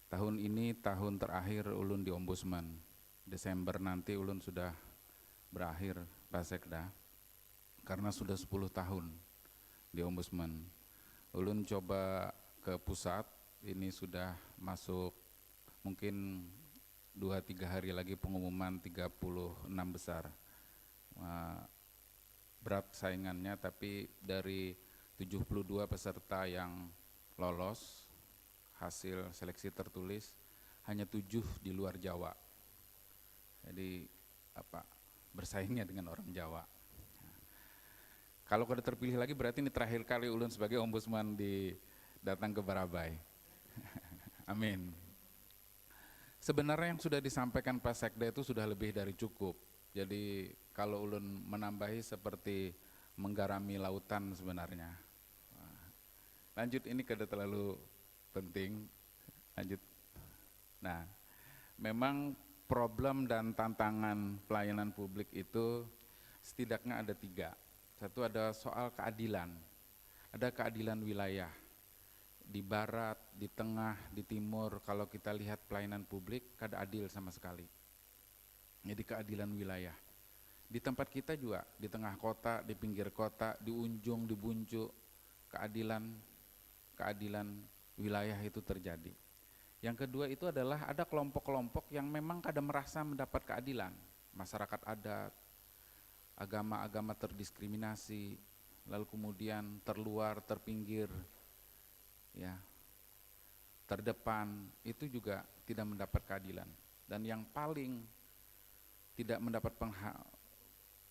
Tahun ini tahun terakhir ulun di Ombudsman. Desember nanti ulun sudah berakhir Pak Sekda, karena sudah 10 tahun di Ombudsman. Ulun coba ke pusat, ini sudah masuk mungkin 2-3 hari lagi pengumuman 36 besar. Berat saingannya, tapi dari 72 peserta yang lolos hasil seleksi tertulis, hanya 7 di luar Jawa. Jadi bersaingnya dengan orang Jawa. Kalau kada terpilih lagi berarti ini terakhir kali ulun sebagai ombudsman datang ke Barabai. Amin. Sebenarnya yang sudah disampaikan Pak Sekda itu sudah lebih dari cukup. Jadi kalau ulun menambahi seperti menggarami lautan sebenarnya. Lanjut, ini kada terlalu penting. Lanjut. Nah, memang problem dan tantangan pelayanan publik itu setidaknya ada 3. Satu, ada soal keadilan. Ada keadilan wilayah. Di barat, di tengah, di timur, kalau kita lihat pelayanan publik kada adil sama sekali. Jadi keadilan wilayah. Di tempat kita juga, di tengah kota, di pinggir kota, di ujung, di buncuk, keadilan wilayah itu terjadi. Yang kedua itu adalah ada kelompok-kelompok yang memang kada merasa mendapat keadilan. Masyarakat adat, agama-agama terdiskriminasi, lalu kemudian terluar, terpinggir, ya, terdepan, itu juga tidak mendapat keadilan. Dan yang paling tidak mendapat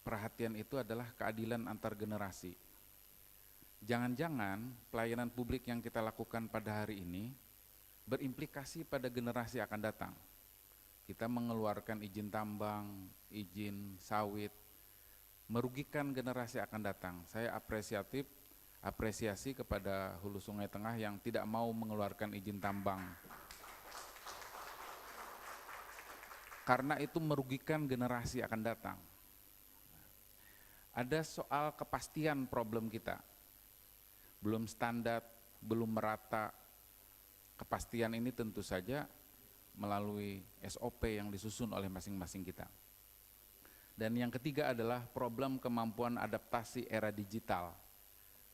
perhatian itu adalah keadilan antar generasi. Jangan-jangan pelayanan publik yang kita lakukan pada hari ini berimplikasi pada generasi akan datang. Kita mengeluarkan izin tambang, izin sawit, merugikan generasi akan datang. Saya apresiasi kepada Hulu Sungai Tengah yang tidak mau mengeluarkan izin tambang. Karena itu merugikan generasi akan datang. Ada soal kepastian problem kita. Belum standar, belum merata. Kepastian ini tentu saja melalui SOP yang disusun oleh masing-masing kita. Dan yang ketiga adalah problem kemampuan adaptasi era digital.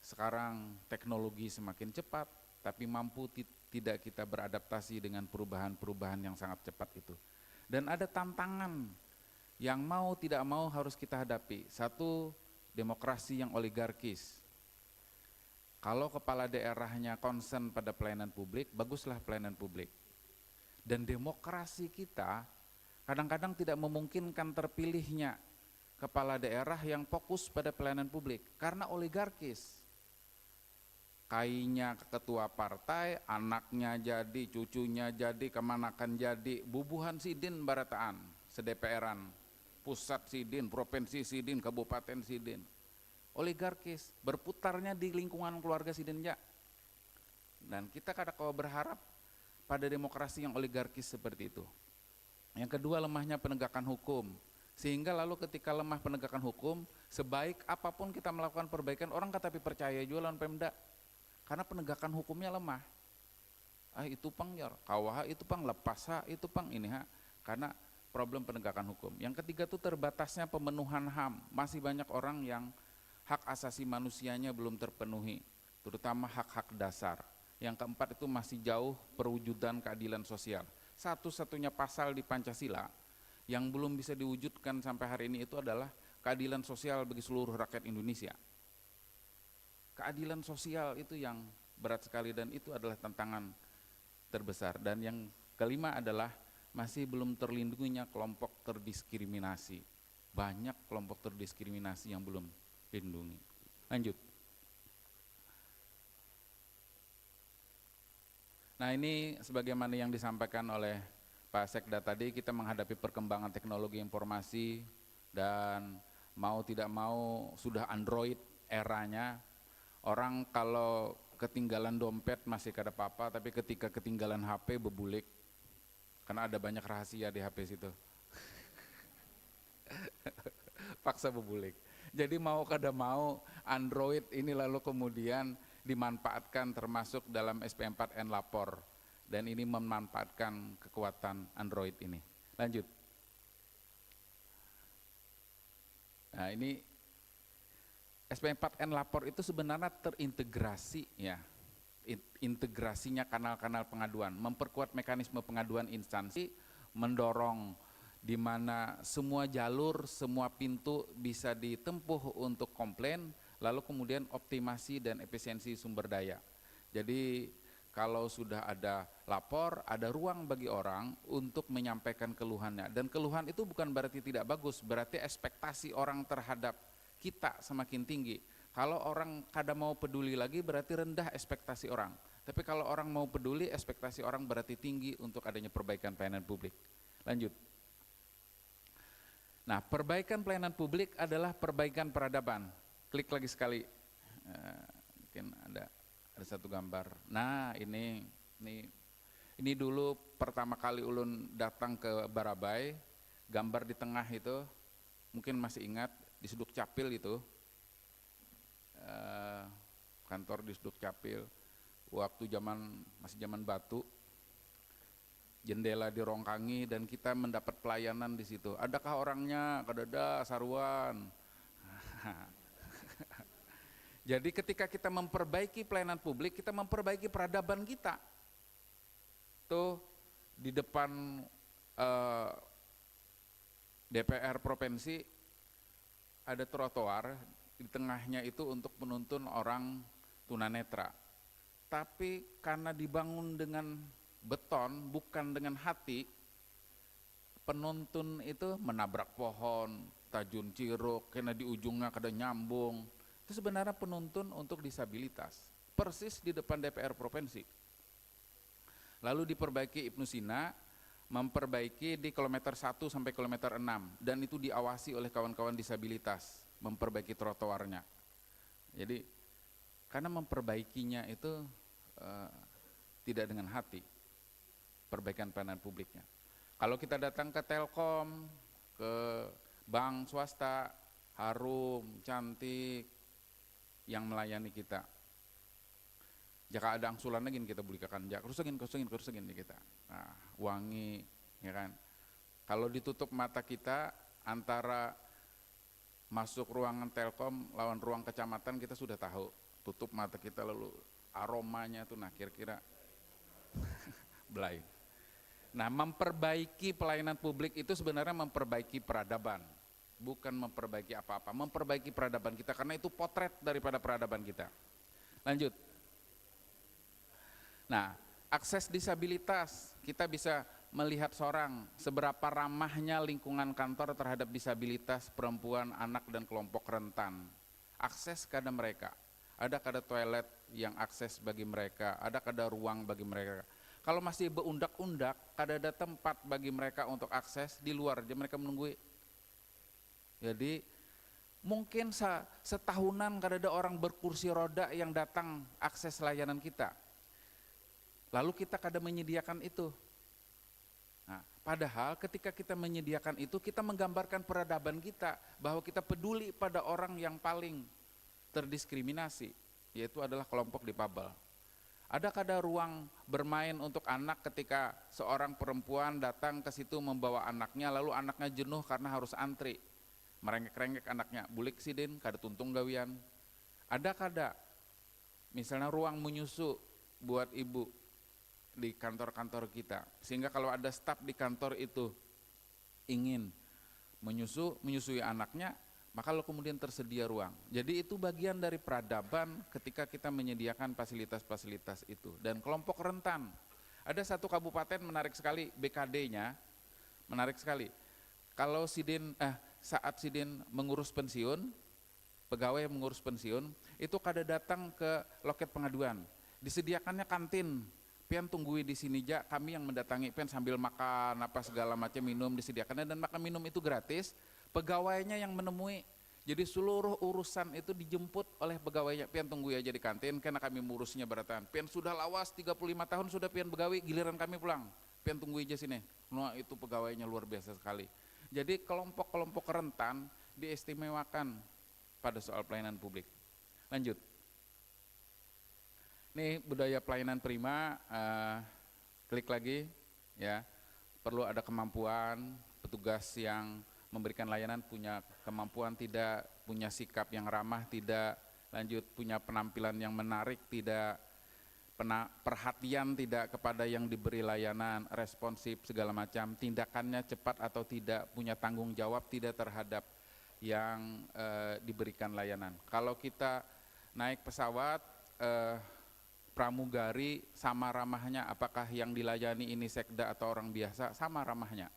Sekarang teknologi semakin cepat, tapi mampu tidak kita beradaptasi dengan perubahan-perubahan yang sangat cepat itu. Dan ada tantangan yang mau tidak mau harus kita hadapi. Satu, demokrasi yang oligarkis. Kalau kepala daerahnya concern pada pelayanan publik, baguslah pelayanan publik. Dan demokrasi kita kadang-kadang tidak memungkinkan terpilihnya kepala daerah yang fokus pada pelayanan publik karena oligarkis. Kainya ketua partai, anaknya jadi, cucunya jadi, kemanakan jadi, bubuhan sidin barataan, sedperan, pusat sidin, provinsi sidin, kabupaten sidin. Oligarkis, berputarnya di lingkungan keluarga sidinja. Dan kita kadang-kadang berharap pada demokrasi yang oligarkis seperti itu. Yang kedua, lemahnya penegakan hukum. Sehingga lalu ketika lemah penegakan hukum, sebaik apapun kita melakukan perbaikan, orang tapi percaya jualan Pemda. Karena penegakan hukumnya lemah. Itu pang yor, kawah itu pang, lepas itu pang ini karena problem penegakan hukum. Yang ketiga itu terbatasnya pemenuhan HAM. Masih banyak orang yang hak asasi manusianya belum terpenuhi, terutama hak-hak dasar. Yang keempat itu masih jauh perwujudan keadilan sosial. Satu-satunya pasal di Pancasila yang belum bisa diwujudkan sampai hari ini itu adalah keadilan sosial bagi seluruh rakyat Indonesia. Keadilan sosial itu yang berat sekali dan itu adalah tantangan terbesar. Dan yang kelima adalah masih belum terlindunginya kelompok terdiskriminasi. Banyak kelompok terdiskriminasi yang belum dilindungi. Lanjut. Nah, ini sebagaimana yang disampaikan oleh Pak Sekda tadi, kita menghadapi perkembangan teknologi informasi dan mau tidak mau sudah Android eranya. Orang kalau ketinggalan dompet masih kada apa-apa, tapi ketika ketinggalan HP bebulik, karena ada banyak rahasia di HP situ. Paksa bebulik. Jadi mau kada mau Android ini lalu kemudian dimanfaatkan termasuk dalam SP4N lapor. Dan ini memanfaatkan kekuatan Android ini. Lanjut. Nah, ini SP4N lapor itu sebenarnya terintegrasi ya. Integrasinya kanal-kanal pengaduan, memperkuat mekanisme pengaduan instansi, mendorong di mana semua jalur, semua pintu bisa ditempuh untuk komplain, lalu kemudian optimasi dan efisiensi sumber daya. Jadi kalau sudah ada lapor, ada ruang bagi orang untuk menyampaikan keluhannya. Dan keluhan itu bukan berarti tidak bagus, berarti ekspektasi orang terhadap kita semakin tinggi. Kalau orang kada mau peduli lagi berarti rendah ekspektasi orang. Tapi kalau orang mau peduli, ekspektasi orang berarti tinggi untuk adanya perbaikan pelayanan publik. Lanjut. Nah, perbaikan pelayanan publik adalah perbaikan peradaban. Klik lagi sekali. Mungkin ada satu gambar. Nah, ini dulu pertama kali ulun datang ke Barabai, gambar di tengah itu mungkin masih ingat di Suduk Capil itu, kantor di Suduk Capil, waktu masih zaman batu, jendela dirongkangi dan kita mendapat pelayanan di situ. Adakah orangnya? Kadada saruan. Jadi ketika kita memperbaiki pelayanan publik, kita memperbaiki peradaban kita. Tuh di depan DPR provinsi ada trotoar, di tengahnya itu untuk menuntun orang tunanetra. tapi karena dibangun dengan beton bukan dengan hati, penuntun itu menabrak pohon, tajun ciruk, karena di ujungnya kada nyambung. Itu sebenarnya penuntun untuk disabilitas, persis di depan DPR provinsi. Lalu diperbaiki Ibnu Sina, memperbaiki di kilometer 1 sampai kilometer 6, dan itu diawasi oleh kawan-kawan disabilitas, memperbaiki trotoarnya. Jadi karena memperbaikinya itu tidak dengan hati, perbaikan pelayanan publiknya. Kalau kita datang ke Telkom, ke bank swasta, harum, cantik, yang melayani kita. Jika ada angsulan lagi kita belikan, jak kusegin di kita. Nah, wangi, ya kan. Kalau ditutup mata kita antara masuk ruangan Telkom lawan ruang kecamatan, kita sudah tahu. Tutup mata kita lalu aromanya tuh, nah kira-kira belai. Nah, memperbaiki pelayanan publik itu sebenarnya memperbaiki peradaban, bukan memperbaiki apa-apa, memperbaiki peradaban kita, karena itu potret daripada peradaban kita. Lanjut. Nah, akses disabilitas, kita bisa melihat seorang seberapa ramahnya lingkungan kantor terhadap disabilitas, perempuan, anak, dan kelompok rentan. Akses kepada mereka, ada kada toilet yang akses bagi mereka, ada kada ruang bagi mereka. Kalau masih beundak-undak, kada ada tempat bagi mereka untuk akses, di luar aja mereka menunggui. Jadi mungkin setahunan kada ada orang berkursi roda yang datang akses layanan kita. Lalu kita kada menyediakan itu. Nah, padahal ketika kita menyediakan itu, kita menggambarkan peradaban kita, bahwa kita peduli pada orang yang paling terdiskriminasi, yaitu adalah kelompok difabel. Ada kada ruang bermain untuk anak ketika seorang perempuan datang ke situ membawa anaknya, lalu anaknya jenuh karena harus antri, merengek-rengek anaknya, bulik sidin, kada tuntung gawian. Ada kada misalnya ruang menyusu buat ibu di kantor-kantor kita, sehingga kalau ada staf di kantor itu ingin menyusui anaknya, maka lo kemudian tersedia ruang. Jadi itu bagian dari peradaban ketika kita menyediakan fasilitas-fasilitas itu. Dan kelompok rentan, ada satu kabupaten menarik sekali, BKD-nya menarik sekali. Kalau saat Sidin mengurus pensiun, pegawai yang mengurus pensiun, itu kada datang ke loket pengaduan, disediakannya kantin. Pian tunggui di sini ja, kami yang mendatangi, pian sambil makan apa segala macam minum disediakannya, dan makan minum itu gratis. Pegawainya yang menemui, jadi seluruh urusan itu dijemput oleh pegawainya. Pian tunggu aja di kantin, karena kami mengurusnya beratan. Pian sudah lawas 35 tahun sudah pian begawi, giliran kami pulang. Pian tunggu aja sini. Nah, itu pegawainya luar biasa sekali. Jadi kelompok-kelompok rentan diistimewakan pada soal pelayanan publik. Lanjut. Nih budaya pelayanan prima, klik lagi ya. Perlu ada kemampuan, petugas yang memberikan layanan punya kemampuan tidak, punya sikap yang ramah tidak, lanjut punya penampilan yang menarik tidak, perhatian tidak kepada yang diberi layanan, responsif segala macam, tindakannya cepat atau tidak, punya tanggung jawab tidak terhadap yang diberikan layanan. Kalau kita naik pesawat pramugari, sama ramahnya, apakah yang dilayani ini sekda atau orang biasa, sama ramahnya.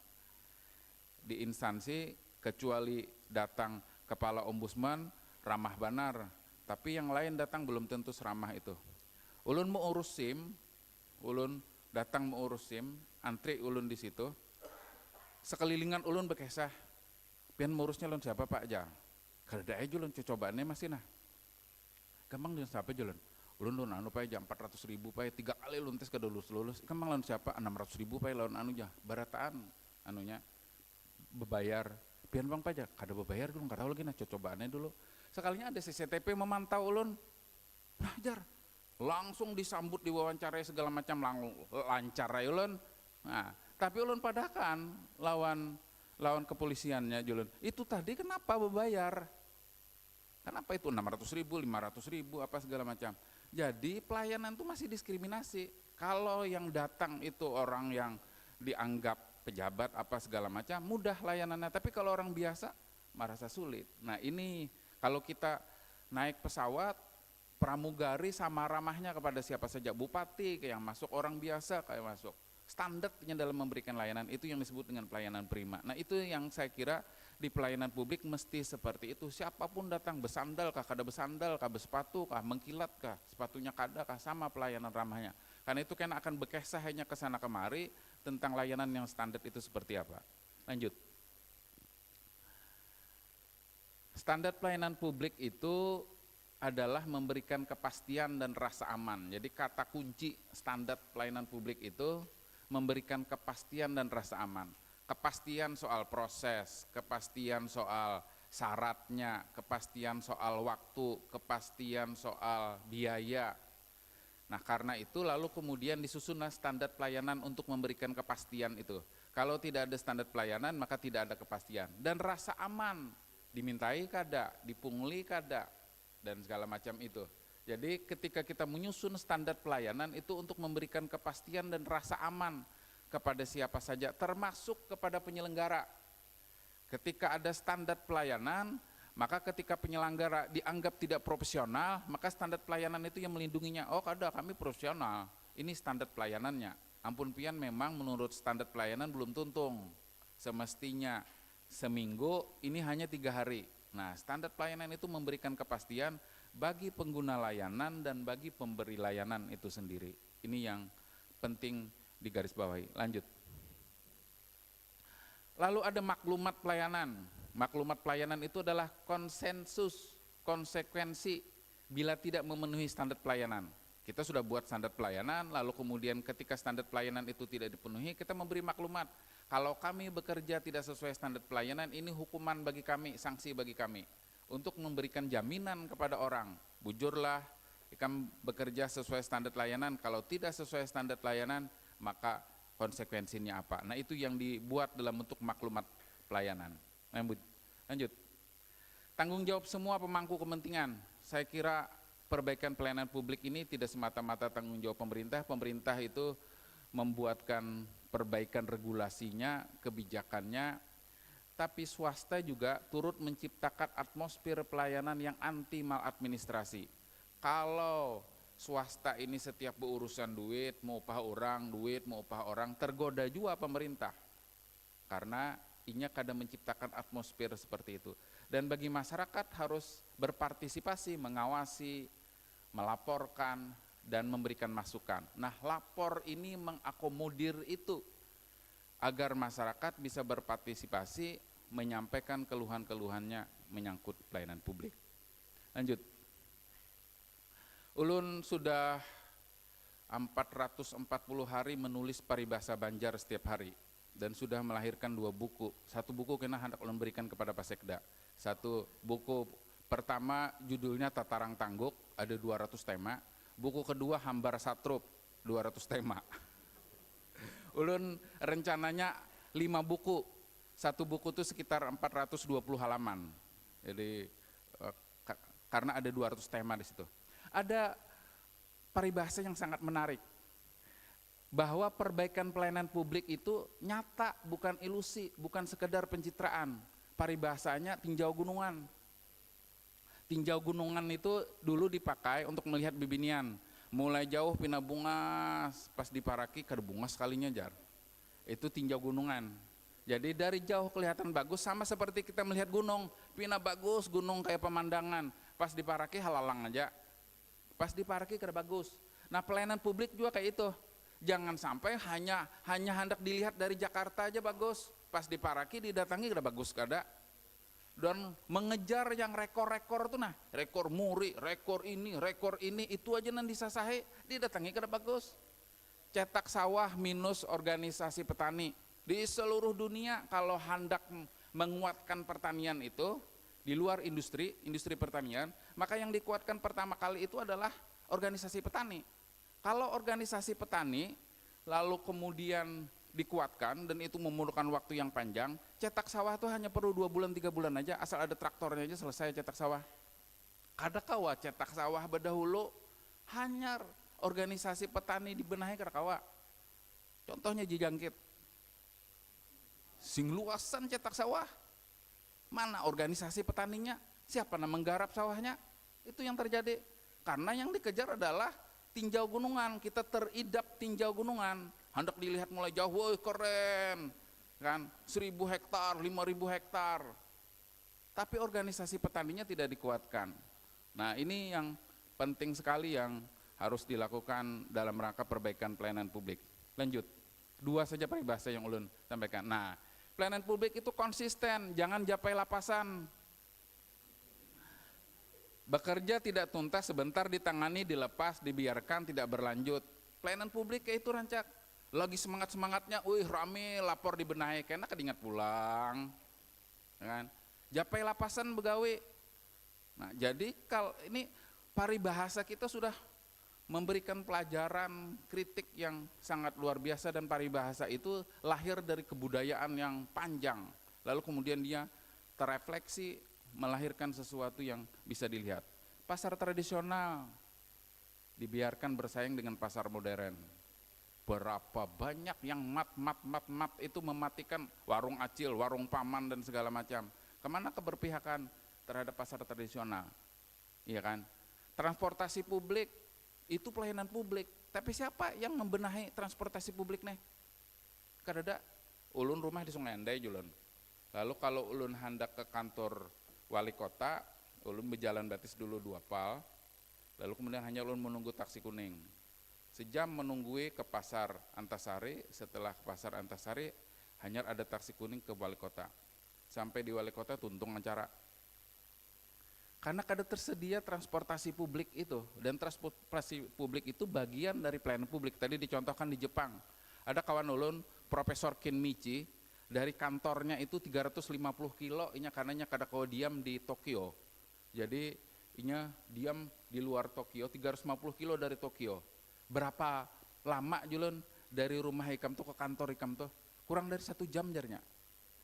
Di instansi kecuali datang kepala ombudsman ramah benar, tapi yang lain datang belum tentu seramah itu. Ulun mau urus SIM, ulun datang mau urus SIM, antri ulun di situ, sekelilingan ulun bekesah, pian mengurusnya ulun siapa Pak aja, kada aja ulun cocobaannya masih nah, gampang dengan siapa aja ulun anu pak jam 400.000 pak 3 kali ulun tes kada lulus, gampang lawan siapa 600.000 pak lawan anu aja, barataan anunya bebayar, pian bang pajak, kada bebayar dulu, nggak tahu lagi nah cocobaannya dulu. Sekalinya ada CCTV memantau ulun, belajar, langsung disambut, diwawancarai segala macam, lancar ya ulun. Nah, tapi ulun padakan lawan kepolisiannya julun, itu tadi kenapa bebayar? Kenapa itu 600.000, 500.000, apa segala macam. Jadi pelayanan itu masih diskriminasi. Kalau yang datang itu orang yang dianggap pejabat apa segala macam, mudah layanannya, tapi kalau orang biasa merasa sulit. Nah ini kalau kita naik pesawat, pramugari sama ramahnya kepada siapa saja, bupati kayak yang masuk, orang biasa kayak masuk. Standarnya dalam memberikan layanan itu yang disebut dengan pelayanan prima. Nah itu yang saya kira di pelayanan publik mesti seperti itu. Siapapun datang, besandal kah, kada besandal kah, besepatu kah, mengkilat kah, sepatunya kada kah, sama pelayanan ramahnya. Karena itu kan akan bekesah hanya kesana kemari tentang layanan yang standar itu seperti apa. Lanjut. Standar pelayanan publik itu adalah memberikan kepastian dan rasa aman. Jadi kata kunci standar pelayanan publik itu memberikan kepastian dan rasa aman. Kepastian soal proses, kepastian soal syaratnya, kepastian soal waktu, kepastian soal biaya. Nah karena itu lalu kemudian disusunlah standar pelayanan untuk memberikan kepastian itu. Kalau tidak ada standar pelayanan maka tidak ada kepastian. Dan rasa aman, dimintai kada, dipungli kada, dan segala macam itu. Jadi ketika kita menyusun standar pelayanan itu untuk memberikan kepastian dan rasa aman kepada siapa saja, termasuk kepada penyelenggara. Ketika ada standar pelayanan, maka ketika penyelenggara dianggap tidak profesional, maka standar pelayanan itu yang melindunginya. Oh kada, kami profesional, ini standar pelayanannya. Ampun pian memang menurut standar pelayanan belum tuntung. Semestinya seminggu, ini hanya 3 hari. Nah standar pelayanan itu memberikan kepastian bagi pengguna layanan dan bagi pemberi layanan itu sendiri. Ini yang penting digarisbawahi. Lanjut. Lalu ada maklumat pelayanan. Maklumat pelayanan itu adalah konsensus, konsekuensi bila tidak memenuhi standar pelayanan. Kita sudah buat standar pelayanan, lalu kemudian ketika standar pelayanan itu tidak dipenuhi, kita memberi maklumat. Kalau kami bekerja tidak sesuai standar pelayanan, ini hukuman bagi kami, sanksi bagi kami. Untuk memberikan jaminan kepada orang, bujurlah, kami bekerja sesuai standar layanan, kalau tidak sesuai standar layanan, maka konsekuensinya apa. Nah itu yang dibuat dalam bentuk maklumat pelayanan. Lanjut. Tanggung jawab semua pemangku kepentingan. Saya kira perbaikan pelayanan publik ini tidak semata-mata tanggung jawab pemerintah. Pemerintah itu membuatkan perbaikan regulasinya, kebijakannya, tapi swasta juga turut menciptakan atmosfer pelayanan yang anti maladministrasi. Kalau swasta ini setiap berurusan duit, mau upah orang, tergoda juga pemerintah. Karena inya kadang menciptakan atmosfer seperti itu. Dan bagi masyarakat harus berpartisipasi, mengawasi, melaporkan, dan memberikan masukan. Nah lapor ini mengakomodir itu, agar masyarakat bisa berpartisipasi menyampaikan keluhan-keluhannya menyangkut pelayanan publik. Lanjut. Ulun sudah 440 hari menulis paribasa Banjar setiap hari dan sudah melahirkan 2 buku. 1 buku kena hendak ulun berikan kepada Pak Sekda. 1 buku pertama judulnya Tatarang Tangguk, ada 200 tema. Buku kedua Hambar Satrup, 200 tema. Ulun rencananya 5 buku, 1 buku itu sekitar 420 halaman. Jadi karena ada 200 tema di situ. Ada paribasa yang sangat menarik, bahwa perbaikan pelayanan publik itu nyata, bukan ilusi, bukan sekedar pencitraan. Paribasanya tinjau gunungan. Tinjau gunungan itu dulu dipakai untuk melihat bibinian. Mulai jauh pina bunga, pas diparaki kada bunga sekalinya jar. Itu tinjau gunungan. Jadi dari jauh kelihatan bagus, sama seperti kita melihat gunung, pina bagus gunung kayak pemandangan, pas diparaki halalang aja. Pas diparaki kada bagus. Nah pelayanan publik juga kayak itu. Jangan sampai hanya hendak dilihat dari Jakarta aja bagus, pas diparaki didatangi kada bagus kada. Dan mengejar yang rekor-rekor tuh, nah rekor muri, rekor ini itu aja nan disasahe, didatangi kada bagus. Cetak sawah minus organisasi petani di seluruh dunia. Kalau hendak menguatkan pertanian itu di luar industri pertanian, maka yang dikuatkan pertama kali itu adalah organisasi petani. Kalau organisasi petani lalu kemudian dikuatkan dan itu memerlukan waktu yang panjang, cetak sawah itu hanya perlu 2 bulan 3 bulan aja, asal ada traktornya aja selesai cetak sawah. Kada kawa cetak sawah berdahulu hanya organisasi petani dibenahi kada kawa. Contohnya Jijangkit, sing luasan cetak sawah, mana organisasi petaninya, siapa yang menggarap sawahnya, itu yang terjadi. Karena yang dikejar adalah tinjau gunungan, kita teridap tinjau gunungan, hendak dilihat mulai jauh, woi keren, kan 1.000 hektar, 5.000 hektar. Tapi organisasi petaninya tidak dikuatkan. Nah ini yang penting sekali yang harus dilakukan dalam rangka perbaikan pelayanan publik. Lanjut, 2 saja peribahasa yang ulun sampaikan. Nah, pelayanan publik itu konsisten, jangan japai lapasan. Bekerja tidak tuntas, sebentar ditangani, dilepas, dibiarkan, tidak berlanjut. Pelayanan publik kayak itu Rancak. Lagi semangat-semangatnya, wih rame, lapor dibenahi, kena kedingat pulang. Kan? Japai lapasan begawe. Nah, jadi kalau ini paribahasa kita sudah memberikan pelajaran kritik yang sangat luar biasa, dan paribahasa itu lahir dari kebudayaan yang panjang. Lalu kemudian dia terefleksi melahirkan sesuatu yang bisa dilihat. Pasar tradisional dibiarkan bersaing dengan pasar modern. Berapa banyak yang mat itu mematikan warung acil, warung paman dan segala macam. Kemana keberpihakan terhadap pasar tradisional? Iya kan? Transportasi publik itu pelayanan publik. Tapi siapa yang membenahi transportasi publik nih? Kadada ulun rumah di Sungai Andai julun. Lalu kalau ulun hendak ke kantor wali kota, ulun berjalan batis dulu 2 pal, lalu kemudian hanya ulun menunggu taksi kuning. Sejam menunggui ke pasar Antasari, setelah ke pasar Antasari hanya ada taksi kuning ke wali kota. Sampai di wali kota tuntung acara. Karena kada tersedia transportasi publik itu, dan transportasi publik itu bagian dari pelayanan publik. Tadi dicontohkan di Jepang, ada kawan ulun Profesor Kinmichi, dari kantornya itu 350 kilo, inya karenanya kada kau diam di Tokyo. Jadi inya diam di luar Tokyo, 350 kilo dari Tokyo. Berapa lama julun dari rumah Ikam tuh ke kantor Ikam tuh? Kurang dari 1 jam jarnya.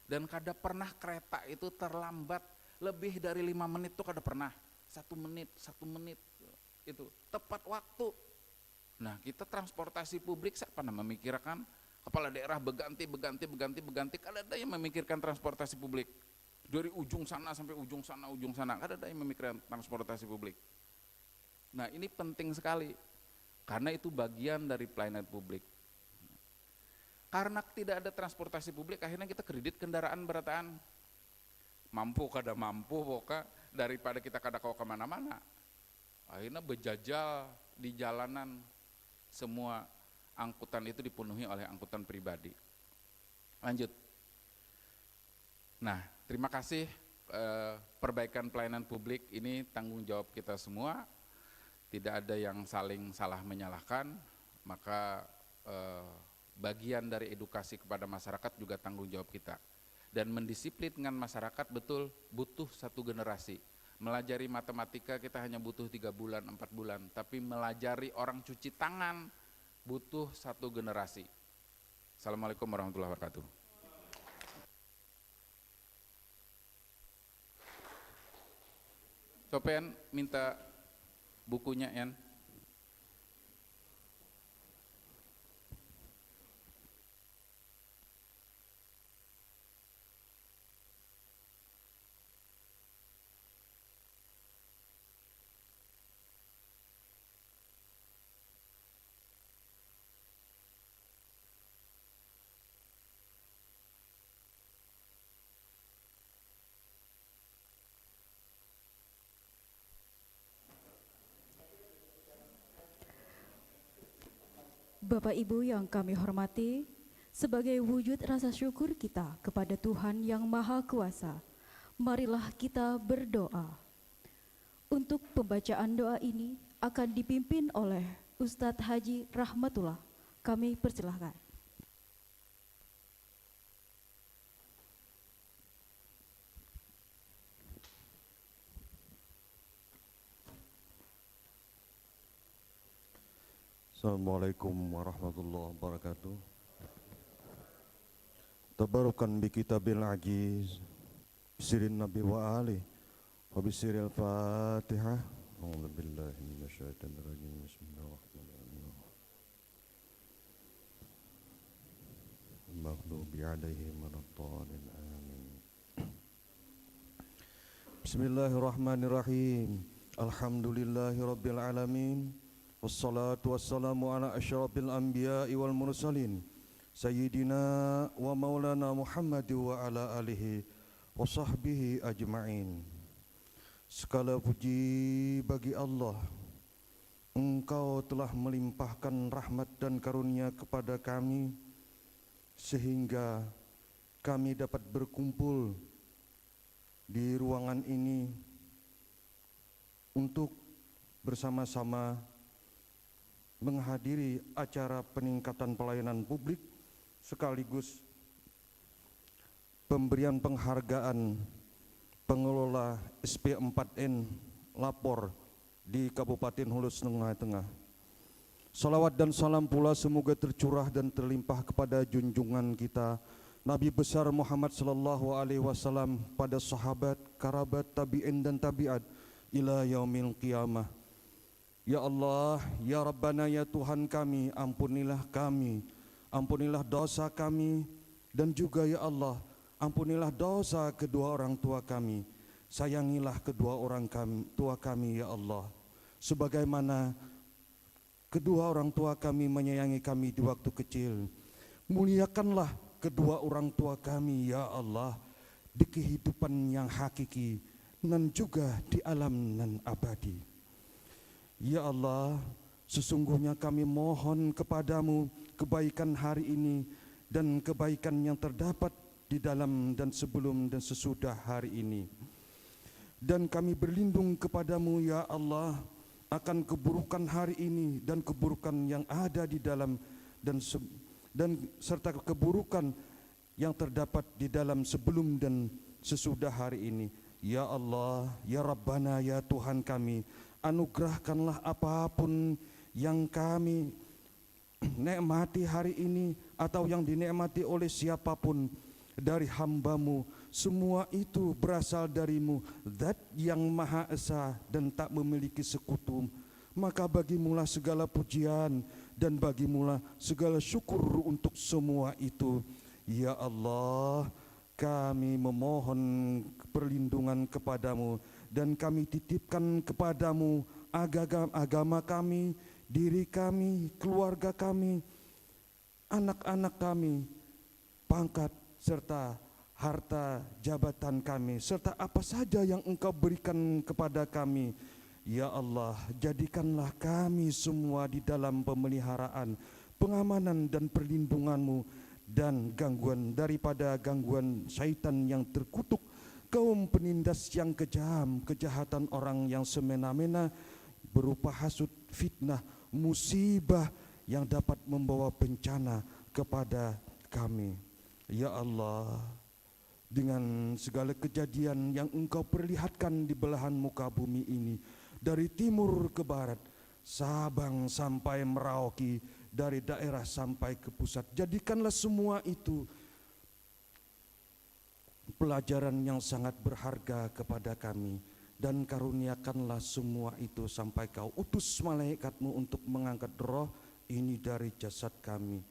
Dan kada pernah kereta itu terlambat lebih dari 5 menit tuh kada pernah. 1 menit itu tepat waktu. Nah kita transportasi publik siapa nama memikirkan? Kepala daerah beganti, kada ada yang memikirkan transportasi publik. Dari ujung sana sampai ujung sana, kada ada yang memikirkan transportasi publik. Nah ini penting sekali, karena itu bagian dari pelayanan publik. Karena tidak ada transportasi publik, akhirnya kita kredit kendaraan berataan. Mampu kada mampu, pokoknya daripada kita kada kau kemana-mana. Akhirnya berjajal di jalanan, semua angkutan itu dipenuhi oleh angkutan pribadi. Lanjut. Nah, terima kasih. Perbaikan pelayanan publik ini tanggung jawab kita semua. Tidak ada yang saling salah menyalahkan. Maka bagian dari edukasi kepada masyarakat juga tanggung jawab kita. Dan mendisiplinkan masyarakat betul butuh 1 generasi. Melajari matematika kita hanya butuh 3 bulan, 4 bulan. Tapi melajari orang cuci tangan butuh 1 generasi. Assalamualaikum warahmatullahi wabarakatuh. Sopen minta bukunya Yan. Bapak Ibu yang kami hormati, sebagai wujud rasa syukur kita kepada Tuhan yang Maha Kuasa, marilah kita berdoa. Untuk pembacaan doa ini akan dipimpin oleh Ustadz Haji Rahmatullah. Kami persilahkan. Assalamualaikum warahmatullahi wabarakatuh. Tabarukan bi kitabil ajiz bisirin nabi wa ali wa bisiril fatihah. A'udzu billahi minasyaitonir rajim. Bismillahirrahmanirrahim. Maghdubi alaihim waladdallin amin. Bismillahirrahmanirrahim. Alhamdulillahi Rabbil Alamin. Wassalatu wassalamu ala asyrafil anbiya'i wal mursalin Sayyidina wa maulana Muhammad wa ala alihi wa sahbihi ajma'in. Segala puji bagi Allah, Engkau telah melimpahkan rahmat dan karunia kepada kami sehingga kami dapat berkumpul di ruangan ini untuk bersama-sama menghadiri acara peningkatan pelayanan publik sekaligus pemberian penghargaan pengelola SP4N lapor di Kabupaten Hulu Sungai Tengah. Salawat dan salam pula semoga tercurah dan terlimpah kepada junjungan kita Nabi besar Muhammad sallallahu alaihi wasallam, pada sahabat, kerabat, tabi'in dan tabi'at ila yaumil qiyamah. Ya Allah, ya Rabbana, ya Tuhan kami, ampunilah kami, ampunilah dosa kami, dan juga ya Allah, ampunilah dosa kedua orang tua kami. Sayangilah kedua orang tua kami ya Allah, sebagaimana kedua orang tua kami menyayangi kami di waktu kecil. Muliakanlah kedua orang tua kami ya Allah di kehidupan yang hakiki dan juga di alam nan abadi. Ya Allah, sesungguhnya kami mohon kepadamu kebaikan hari ini dan kebaikan yang terdapat di dalam dan sebelum dan sesudah hari ini. Dan kami berlindung kepadamu ya Allah akan keburukan hari ini dan keburukan yang ada di dalam dan serta keburukan yang terdapat di dalam sebelum dan sesudah hari ini. Ya Allah, ya Rabbana, ya Tuhan kami, anugerahkanlah apapun yang kami nikmati hari ini atau yang dinikmati oleh siapapun dari hamba-Mu. Semua itu berasal dari-Mu, Zat yang Maha Esa dan tak memiliki sekutu. Maka bagimulah segala pujian dan bagimulah segala syukur untuk semua itu. Ya Allah, kami memohon perlindungan kepadamu dan kami titipkan kepadamu agama kami, diri kami, keluarga kami, anak-anak kami, pangkat serta harta jabatan kami, serta apa saja yang Engkau berikan kepada kami. Ya Allah, jadikanlah kami semua di dalam pemeliharaan, pengamanan dan perlindungan-Mu, dan daripada gangguan syaitan yang terkutuk, kaum penindas yang kejam, kejahatan orang yang semena-mena berupa hasud, fitnah, musibah yang dapat membawa bencana kepada kami. Ya Allah, dengan segala kejadian yang Engkau perlihatkan di belahan muka bumi ini, dari timur ke barat, Sabang sampai Merauke, dari daerah sampai ke pusat, jadikanlah semua itu pelajaran yang sangat berharga kepada kami, dan karuniakanlah semua itu sampai Kau utus malaikat-Mu untuk mengangkat roh ini dari jasad kami.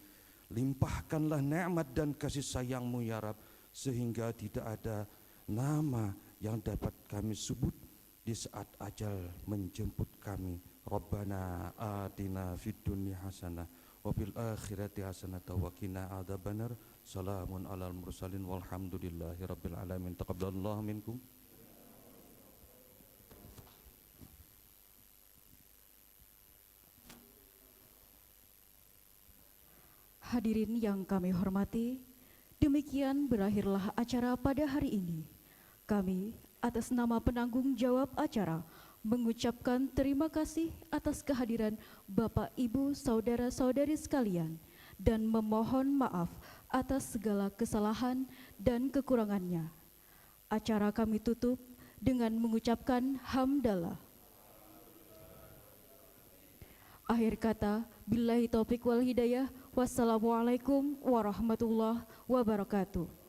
Limpahkanlah nikmat dan kasih sayang-Mu ya Rab, sehingga tidak ada nama yang dapat kami sebut di saat ajal menjemput kami. Rabbana atina fid dunya hasanah wa fil akhirati hasanah wa qina adzabannar. Salamun alal mursalin walhamdulillahi rabbil alamin. Taqabbalallahu minkum. Hadirin yang kami hormati, demikian berakhirlah acara pada hari ini. Kami atas nama penanggung jawab acara mengucapkan terima kasih atas kehadiran Bapak, Ibu, saudara-saudari sekalian, dan memohon maaf atas segala kesalahan dan kekurangannya. Acara kami tutup dengan mengucapkan hamdalah. Akhir kata, billahi taufik wal hidayah. Wassalamualaikum warahmatullahi wabarakatuh.